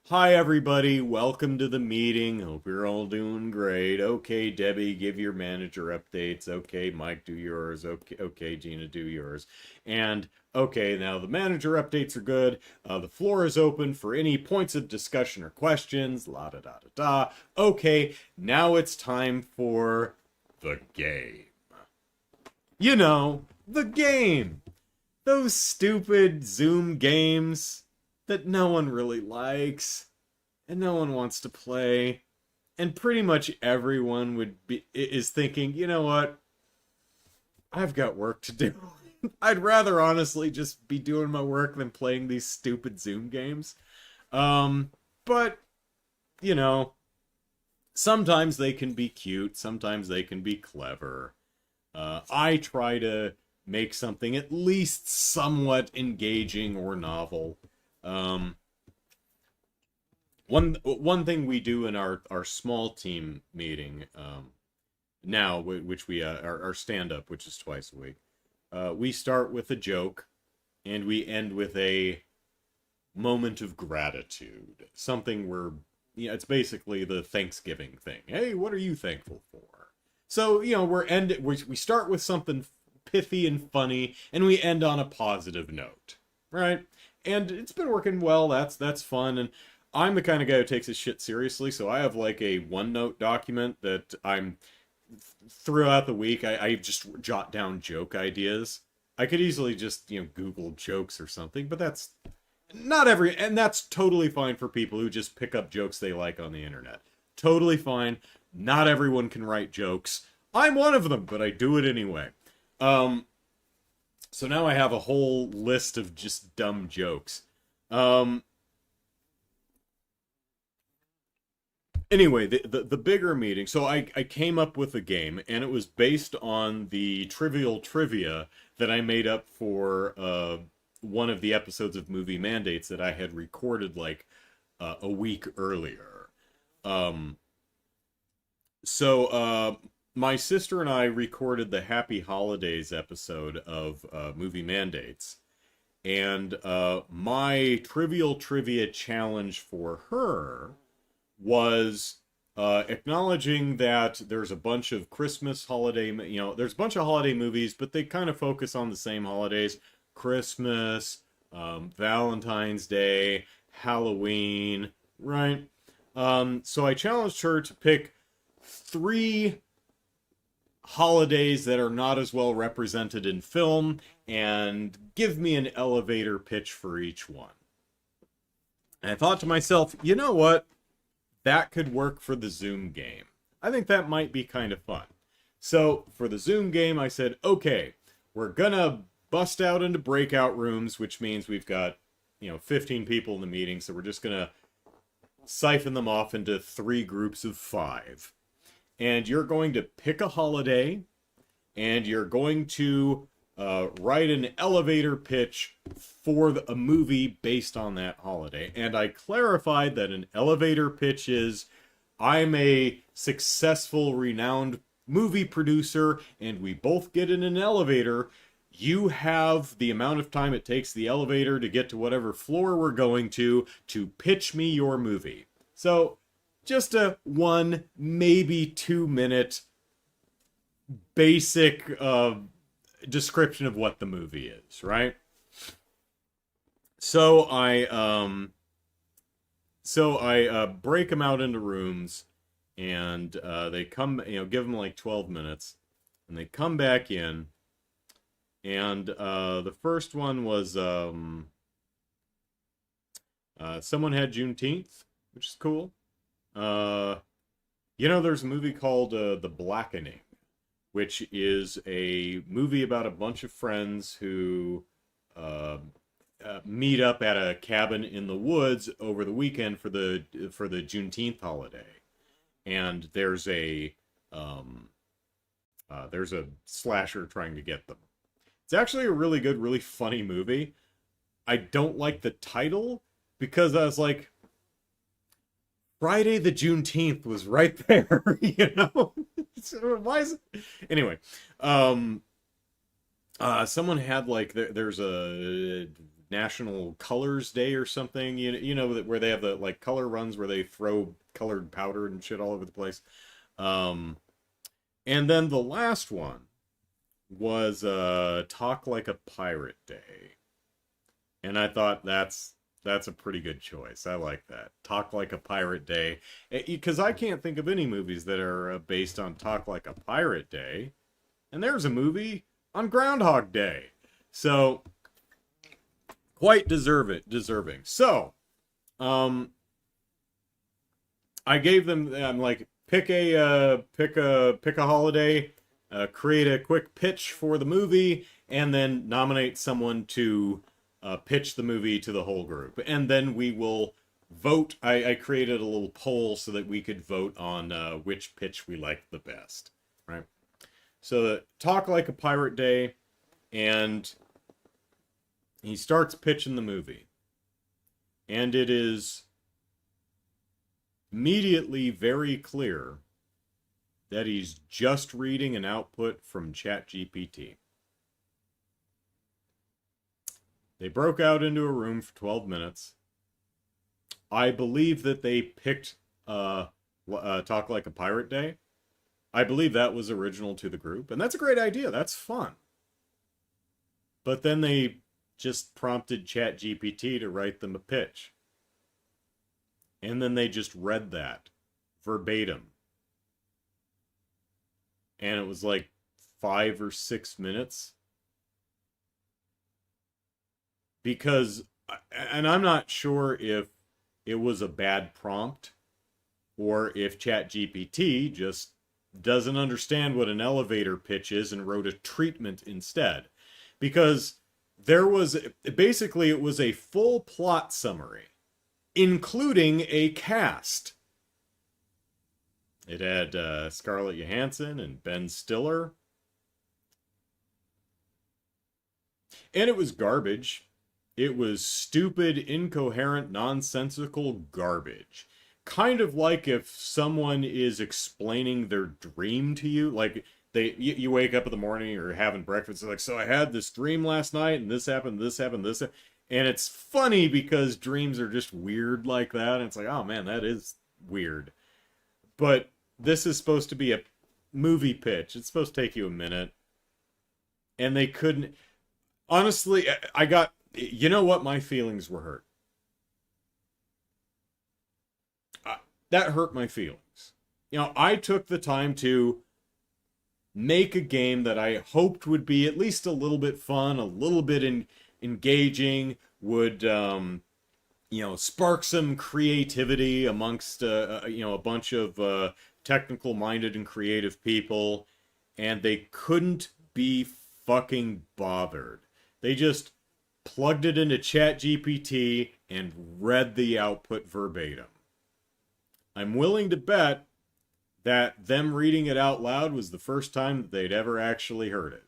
Hi everybody, welcome to the meeting. Hope you're all doing great. Okay, Debbie, give your manager updates. Okay, Mike, do yours. Okay, Gina, do yours. And okay, now the manager updates are good. The floor is open for any points of discussion or questions. La da da da da. Okay, now it's time for the game. You know, the game. Those stupid Zoom games that no one really likes and no one wants to play, and pretty much everyone is thinking, you know what, I've got work to do. I'd rather honestly just be doing my work than playing these stupid Zoom games. But you know, sometimes they can be cute, sometimes they can be clever. I try to make something at least somewhat engaging or novel. One thing we do in our small team meeting now, which we our stand up, which is twice a week, we start with a joke, and we end with a moment of gratitude. Something it's basically the Thanksgiving thing. Hey, what are you thankful for? So we start with something pithy and funny, and we end on a positive note, right? And it's been working well. That's fun. And I'm the kind of guy who takes his shit seriously, so I have like a OneNote document that I'm throughout the week. I just jot down joke ideas. I could easily just Google jokes or something, but that's and that's totally fine for people who just pick up jokes they like on the internet. Totally fine. Not everyone can write jokes. I'm one of them, but I do it anyway. So now I have a whole list of just dumb jokes. Anyway, the bigger meeting. So I came up with a game, and it was based on the trivial trivia that I made up for one of the episodes of Movie Mandates that I had recorded like a week earlier. So my sister and I recorded the Happy Holidays episode of Movie Mandates. And my trivial trivia challenge for her was acknowledging that there's a bunch of Christmas holiday, there's a bunch of holiday movies, but they kind of focus on the same holidays. Christmas, Valentine's Day, Halloween, right? So I challenged her to pick 3 holidays that are not as well represented in film and give me an elevator pitch for each one. And I thought to myself, you know what? That could work for the Zoom game. I think that might be kind of fun. So for the Zoom game, I said, okay, we're gonna bust out into breakout rooms, which means we've got 15 people in the meeting, so we're just gonna siphon them off into 3 groups of 5. And you're going to pick a holiday, and you're going to write an elevator pitch for a movie based on that holiday. And I clarified that an elevator pitch is, I'm a successful, renowned movie producer, and we both get in an elevator. You have the amount of time it takes the elevator to get to whatever floor we're going to pitch me your movie. So just a 1, maybe 2-minute basic description of what the movie is, right? So I break them out into rooms, and they come, give them like 12 minutes, and they come back in, and the first one was someone had Juneteenth, which is cool. You know, there's a movie called The Blackening, which is a movie about a bunch of friends who uh, meet up at a cabin in the woods over the weekend for the Juneteenth holiday, and um, there's a slasher trying to get them. It's actually a really good, really funny movie. I don't like the title because I was like, Friday the Juneteenth was right there, you know? So why is it? Anyway, um, someone had like there's a National Colors Day or something. You know where they have the like color runs where they throw colored powder and shit all over the place. Um, and then the last one was Talk Like a Pirate Day. And I thought that's a pretty good choice. I like that. Talk Like a Pirate Day. Because I can't think of any movies that are based on Talk Like a Pirate Day. And there's a movie on Groundhog Day. So, quite deserving. So, um, I gave them, I'm like, pick a holiday, create a quick pitch for the movie, and then nominate someone to pitch the movie to the whole group. And then we will vote. I created a little poll so that we could vote on which pitch we liked the best, right? So Talk Like a Pirate Day, and he starts pitching the movie. And it is immediately very clear that he's just reading an output from ChatGPT. They broke out into a room for 12 minutes. I believe that they picked Talk Like a Pirate Day. I believe that was original to the group, and that's a great idea. That's fun. But then they just prompted ChatGPT to write them a pitch. And then they just read that verbatim. And it was like 5 or 6 minutes. Because, and I'm not sure if it was a bad prompt or if ChatGPT just doesn't understand what an elevator pitch is and wrote a treatment instead. Because there was, basically it was a full plot summary, including a cast. It had Scarlett Johansson and Ben Stiller. And it was garbage. It was stupid, incoherent, nonsensical garbage. Kind of like if someone is explaining their dream to you, like you wake up in the morning or having breakfast, like, so I had this dream last night and this happened, this happened, this happened. And it's funny because dreams are just weird like that. And it's like, oh man, that is weird. But this is supposed to be a movie pitch. It's supposed to take you a minute. And they couldn't. Honestly, I got, you know what? My feelings were hurt. That hurt my feelings. You know, I took the time to make a game that I hoped would be at least a little bit fun, a little bit engaging, would spark some creativity amongst a bunch of technical minded and creative people, and they couldn't be fucking bothered. They just plugged it into ChatGPT and read the output verbatim. I'm willing to bet that them reading it out loud was the first time that they'd ever actually heard it.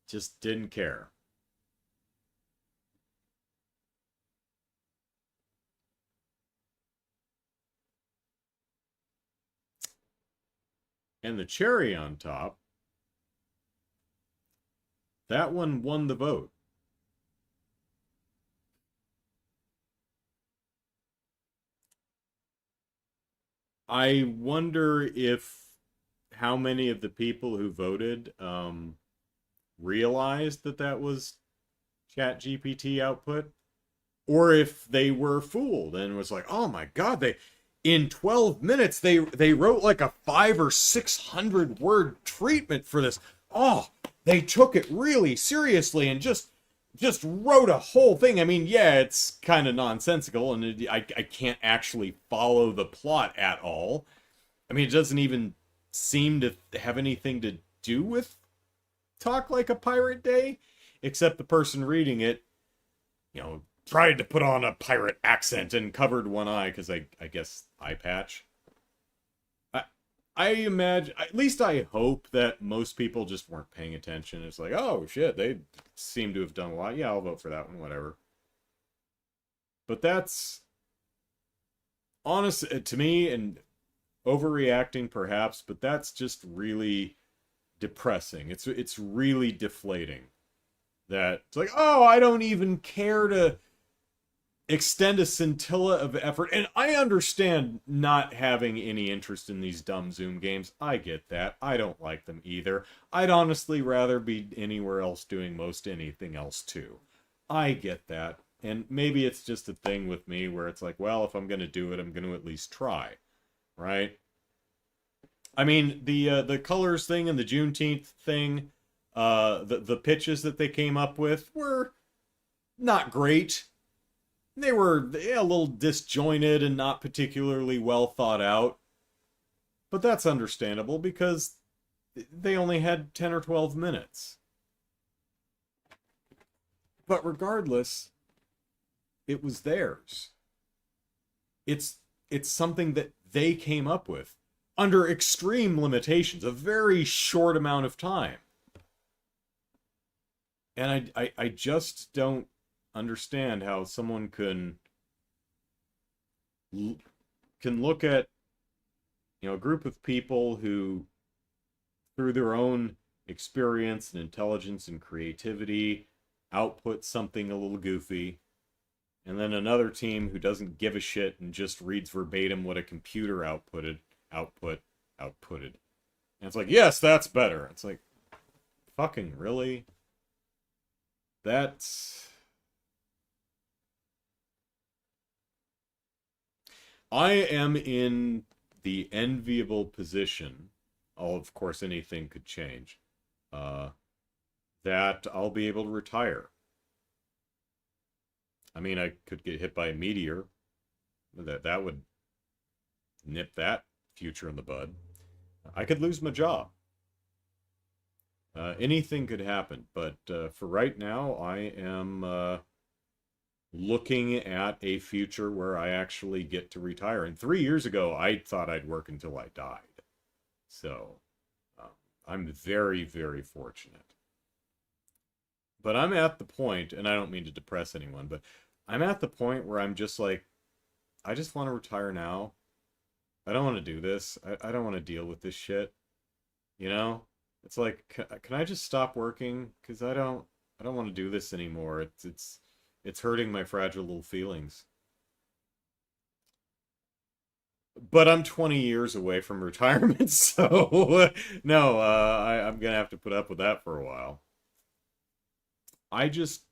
Just didn't care. And the cherry on top, that one won the vote. I wonder if how many of the people who voted realized that that was ChatGPT output, or if they were fooled and was like, "Oh my God, they in 12 minutes they wrote like a 500 or 600 word treatment for this. Oh, they took it really seriously and just just wrote a whole thing. I mean, yeah, it's kind of nonsensical, and I can't actually follow the plot at all. I mean, it doesn't even seem to have anything to do with Talk Like a Pirate Day, except the person reading it, tried to put on a pirate accent and covered one eye because I guess eye patch. I, I imagine, at least I hope that most people just weren't paying attention. It's like, oh shit, they seem to have done a lot. Yeah, I'll vote for that one, whatever. But that's honest to me, and overreacting perhaps, but that's just really depressing. It's really deflating. That it's like, oh, I don't even care to extend a scintilla of effort. And I understand not having any interest in these dumb Zoom games. I get that. I don't like them either. I'd honestly rather be anywhere else doing most anything else too. I get that. And maybe it's just a thing with me where it's like, well, if I'm going to do it, I'm going to at least try, right? I mean, the colors thing and the Juneteenth thing, the pitches that they came up with were not great. They were a little disjointed and not particularly well thought out. But that's understandable because they only had 10 or 12 minutes. But regardless, it was theirs. It's it's something that they came up with under extreme limitations, a very short amount of time. And I just don't understand how someone can look at a group of people who, through their own experience and intelligence and creativity, output something a little goofy, and then another team who doesn't give a shit and just reads verbatim what a computer outputted. And it's like, yes, that's better. It's like, fucking really? That's... I am in the enviable position, of course anything could change, uh, that I'll be able to retire. I mean, I could get hit by a meteor. That would nip that future in the bud. I could lose my job. Anything could happen, but for right now, I am looking at a future where I actually get to retire. And 3 years ago, I thought I'd work until I died. So um, I'm very, very fortunate. But I'm at the point, and I don't mean to depress anyone, but I'm at the point where I'm just like, I just want to retire now. I don't want to do this. I don't want to deal with this shit. You know? It's like, can I just stop working? Because I don't want to do this anymore. It's hurting my fragile little feelings. But I'm 20 years away from retirement, so no, I'm gonna have to put up with that for a while. I just,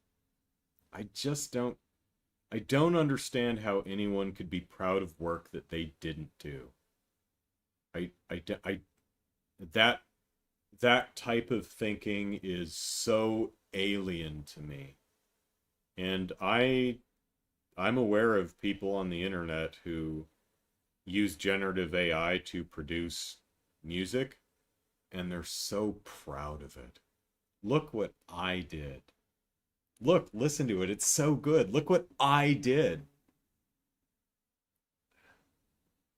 I just I don't understand how anyone could be proud of work that they didn't do. I that that type of thinking is so alien to me. And I'm aware of people on the internet who use generative AI to produce music, and they're so proud of it. Look what I did. Look, listen to it. It's so good. Look what I did.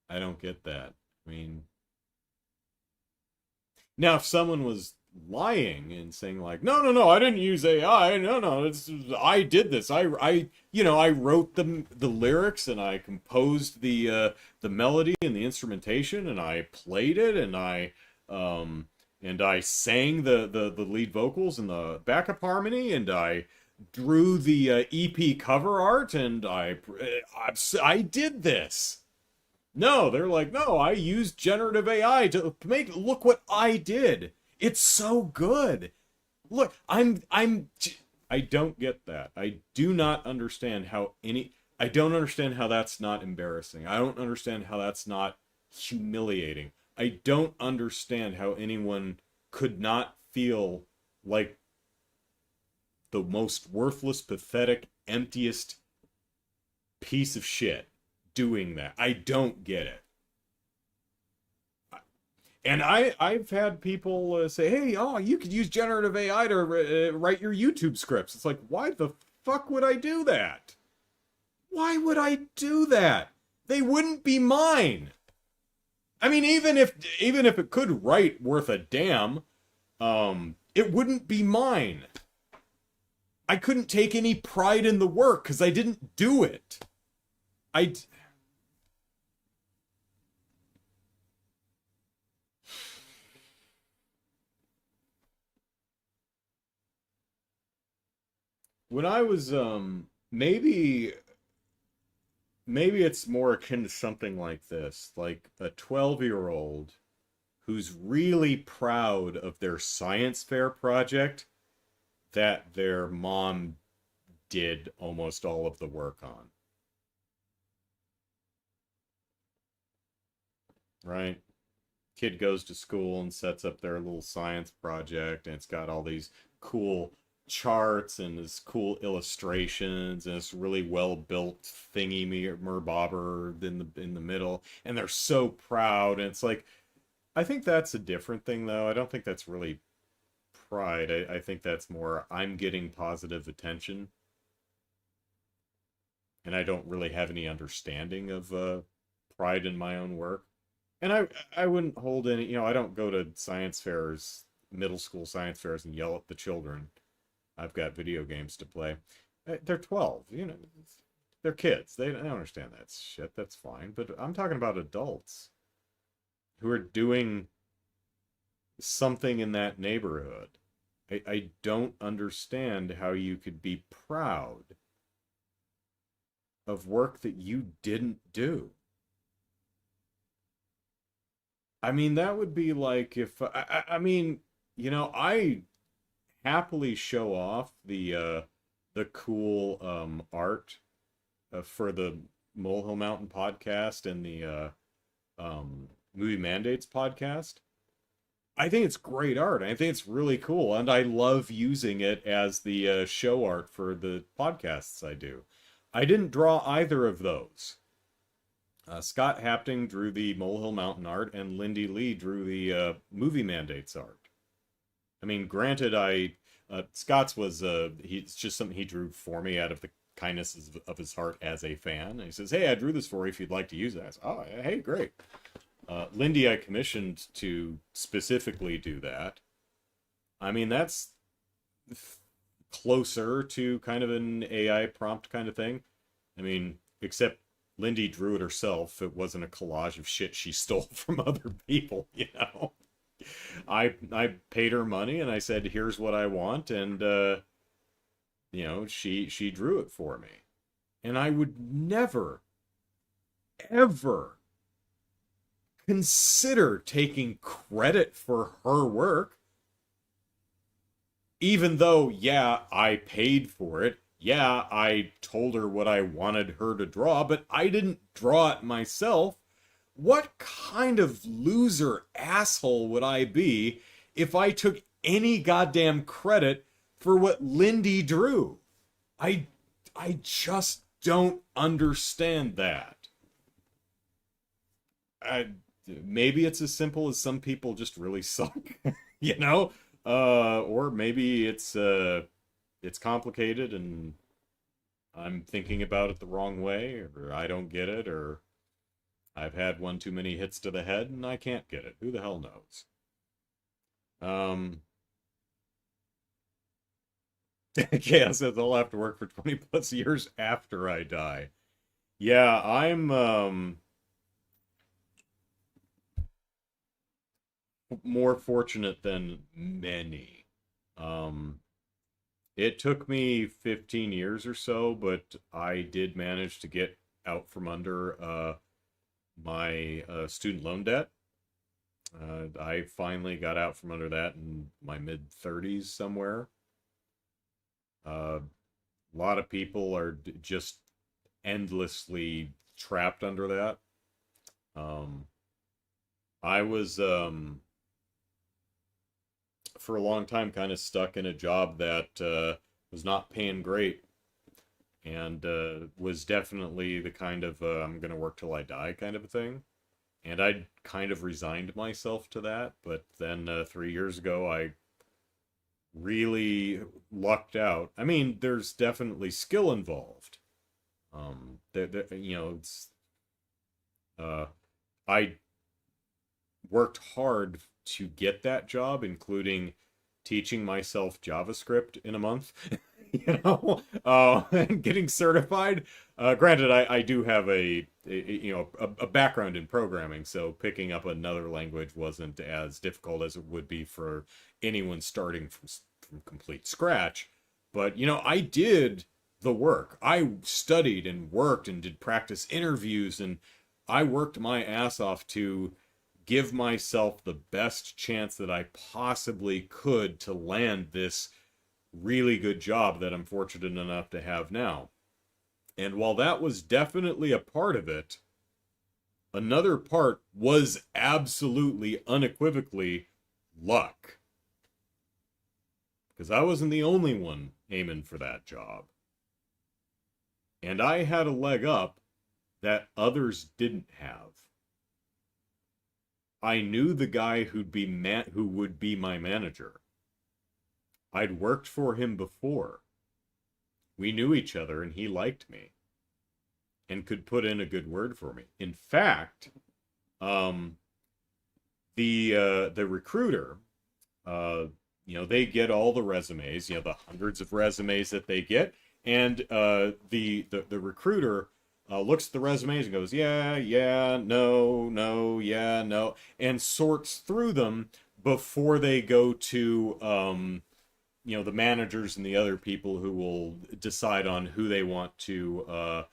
I don't get that. I mean, now if someone was lying and saying like, no, no, no, I didn't use AI. No, no, I did this. I wrote the lyrics and I composed the melody and the instrumentation and I played it and I sang the lead vocals and the backup harmony and I drew the EP cover art and I did this. No, they're like, no, I used generative AI to make, look what I did. It's so good. Look, I don't get that. I do not understand I don't understand how that's not embarrassing. I don't understand how that's not humiliating. I don't understand how anyone could not feel like the most worthless, pathetic, emptiest piece of shit doing that. I don't get it. And I've had people say, "Hey, oh, you could use generative AI to write your YouTube scripts." It's like, why the fuck would I do that? Why would I do that? They wouldn't be mine. I mean, even if it could write worth a damn, it wouldn't be mine. I couldn't take any pride in the work because I didn't do it. I when I was maybe it's more akin to something like this, like a 12-year-old who's really proud of their science fair project that their mom did almost all of the work on, right? Kid goes to school and sets up their little science project, and it's got all these cool charts and this cool illustrations and this really well built thingy merbobber in the middle, and they're so proud. And it's like, I think that's a different thing, though. I don't think that's really pride. I think that's more, I'm getting positive attention, and I don't really have any understanding of pride in my own work. And I wouldn't hold any, I don't go to science fairs, middle school science fairs, and yell at the children. I've got video games to play. They're 12, they're kids. They don't understand that shit. That's fine. But I'm talking about adults who are doing something in that neighborhood. I don't understand how you could be proud of work that you didn't do. I mean, that would be like if I mean, I happily show off the cool art for the Molehill Mountain podcast and the Movie Mandates podcast. I think it's great art. I think it's really cool, and I love using it as the show art for the podcasts I do. I didn't draw either of those. Scott Hapting drew the Molehill Mountain art, and Lindy Lee drew the Movie Mandates art. I mean, granted, Scott's was he's just something he drew for me out of the kindness of his heart as a fan. And he says, "Hey, I drew this for you if you'd like to use it." I said, "Oh, hey, great." Lindy, I commissioned to specifically do that. I mean, that's closer to kind of an AI prompt kind of thing. I mean, except Lindy drew it herself. It wasn't a collage of shit she stole from other people. I paid her money and I said, "Here's what I want," and she drew it for me. And I would never ever consider taking credit for her work, even though, yeah, I paid for it. Yeah, I told her what I wanted her to draw, but I didn't draw it myself. What kind of loser asshole would I be if I took any goddamn credit for what Lindy drew? I I just don't understand that. I, maybe it's as simple as some people just really suck, you know? Or maybe it's complicated and I'm thinking about it the wrong way, or I don't get it, or I've had one too many hits to the head and I can't get it. Who the hell knows? Um, Chaos says I'll have to work for 20 plus years after I die. Yeah, I'm more fortunate than many. Um, it took me 15 years or so, but I did manage to get out from under my student loan debt. I finally got out from under that in my mid 30s somewhere. A lot of people are just endlessly trapped under that. Um, I was for a long time kind of stuck in a job that was not paying great, and was definitely the kind of I'm gonna work till I die kind of a thing. And I'd kind of resigned myself to that, but then 3 years ago, I really lucked out. I mean, there's definitely skill involved. It's uh, I worked hard to get that job, including teaching myself JavaScript in a month. And getting certified. Granted, I do have a background in programming, so picking up another language wasn't as difficult as it would be for anyone starting from complete scratch. But I did the work. I studied and worked and did practice interviews, and I worked my ass off to give myself the best chance that I possibly could to land this really good job that I'm fortunate enough to have now. And while that was definitely a part of it, another part was absolutely unequivocally luck. Because I wasn't the only one aiming for that job. And I had a leg up that others didn't have. I knew the guy who would be my manager. I'd worked for him before. We knew each other and he liked me and could put in a good word for me. In fact, the recruiter, they get all the resumes, the hundreds of resumes that they get, and the recruiter looks at the resumes and goes, yeah, yeah, no, no, yeah, no, and sorts through them before they go to the managers and the other people who will decide on who they want to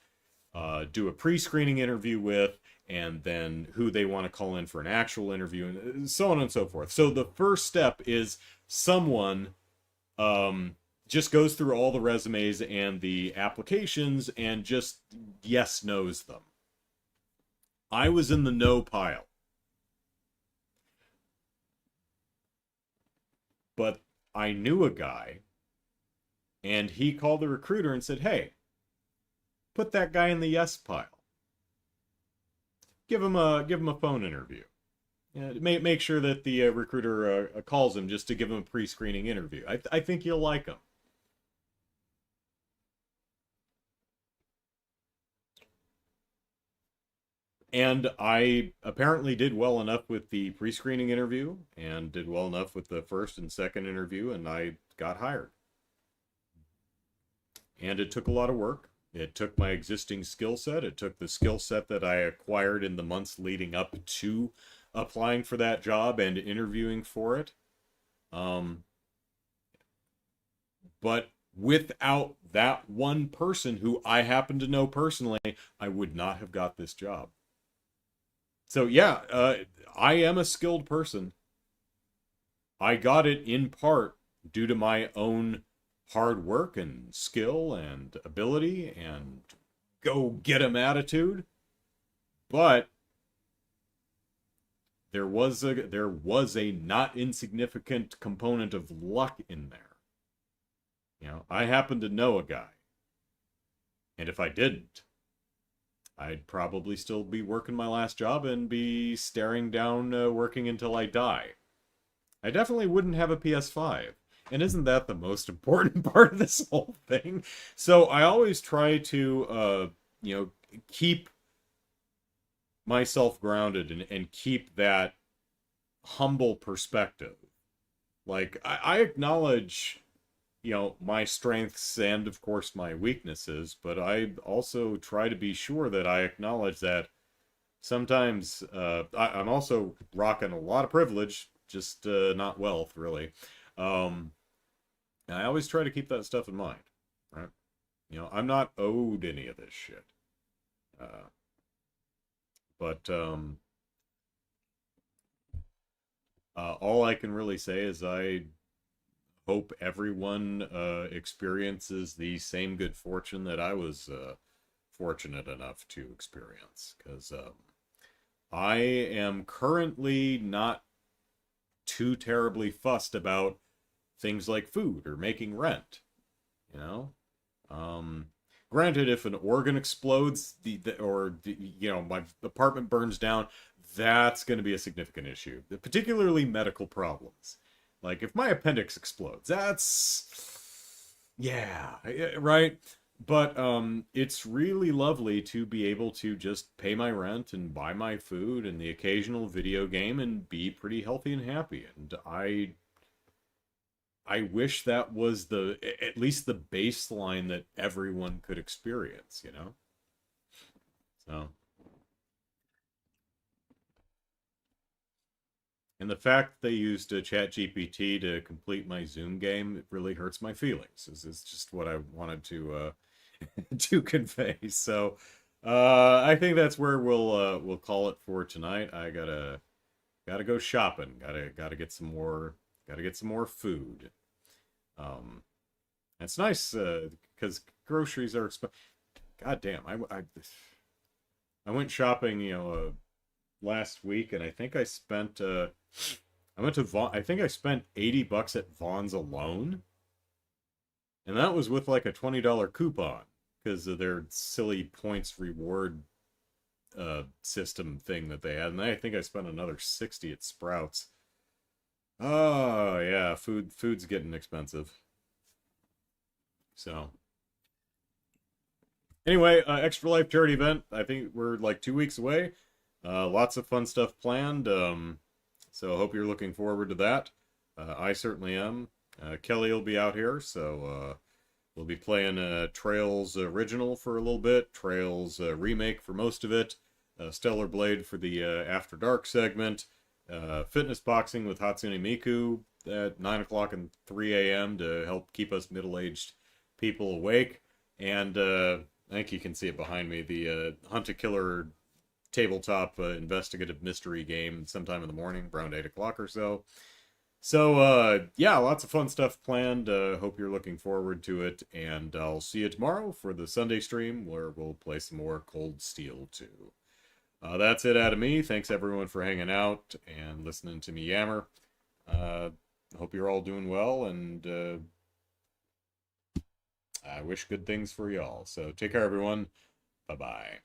do a pre-screening interview with, and then who they want to call in for an actual interview, and so on and so forth. So the first step is someone just goes through all the resumes and the applications and just yes knows them. I was in the no pile. But I knew a guy, and he called the recruiter and said, hey, put that guy in the yes pile. Give him a phone interview. Make sure that the recruiter calls him just to give him a pre-screening interview. I think you'll like him. And I apparently did well enough with the pre-screening interview and did well enough with the first and second interview, and I got hired. And it took a lot of work. It took my existing skill set. It took the skill set that I acquired in the months leading up to applying for that job and interviewing for it. But without that one person who I happen to know personally, I would not have got this job. So yeah, I am a skilled person. I got it in part due to my own hard work and skill and ability and go get 'em attitude. But there was a not insignificant component of luck in there. I happen to know a guy. And if I didn't, I'd probably still be working my last job and be staring down working until I die. I definitely wouldn't have a PS5. And isn't that the most important part of this whole thing? So I always try to, keep myself grounded and keep that humble perspective. Like, I acknowledge, my strengths and, of course, my weaknesses, but I also try to be sure that I acknowledge that sometimes I'm also rocking a lot of privilege, just not wealth, really. And I always try to keep that stuff in mind, right? I'm not owed any of this shit. But all I can really say is I hope everyone experiences the same good fortune that I was fortunate enough to experience. Because I am currently not too terribly fussed about things like food or making rent. you know? Um, Granted, if an organ explodes, you know, my apartment burns down, that's going to be a significant issue, particularly medical problems. Like if my appendix explodes, that's yeah, right. But it's really lovely to be able to just pay my rent and buy my food and the occasional video game and be pretty healthy and happy. And I wish that was the at least the baseline that everyone could experience, you know? So, and the fact they used ChatGPT to complete my Zoom game, it really hurts my feelings. Is just what I wanted to to convey. So, I think that's where we'll call it for tonight. I gotta go shopping. Gotta get some more food. Um, it's nice because groceries are expensive. God damn, I went shopping, you know, last week, and I think I spent I went to Vaughn. I think I spent $80 at Vaughn's alone, and that was with like a $20 coupon because of their silly points reward system thing that they had. And then I think I spent another 60 at Sprouts. Oh yeah, food's getting expensive. So anyway, Extra Life charity event. I think we're like 2 weeks away. Lots of fun stuff planned. So I hope you're looking forward to that. I certainly am. Kelly will be out here, so we'll be playing Trails original for a little bit, Trails remake for most of it, Stellar Blade for the After Dark segment, fitness boxing with Hatsune Miku at 9 o'clock and 3 a.m. to help keep us middle-aged people awake, and I think you can see it behind me, the Hunt a Killer tabletop investigative mystery game sometime in the morning, around 8 o'clock or so. So, yeah, lots of fun stuff planned. Hope you're looking forward to it. And I'll see you tomorrow for the Sunday stream where we'll play some more Cold Steel 2. That's it out of me. Thanks, everyone, for hanging out and listening to me yammer. Hope you're all doing well, and I wish good things for y'all. So take care, everyone. Bye-bye.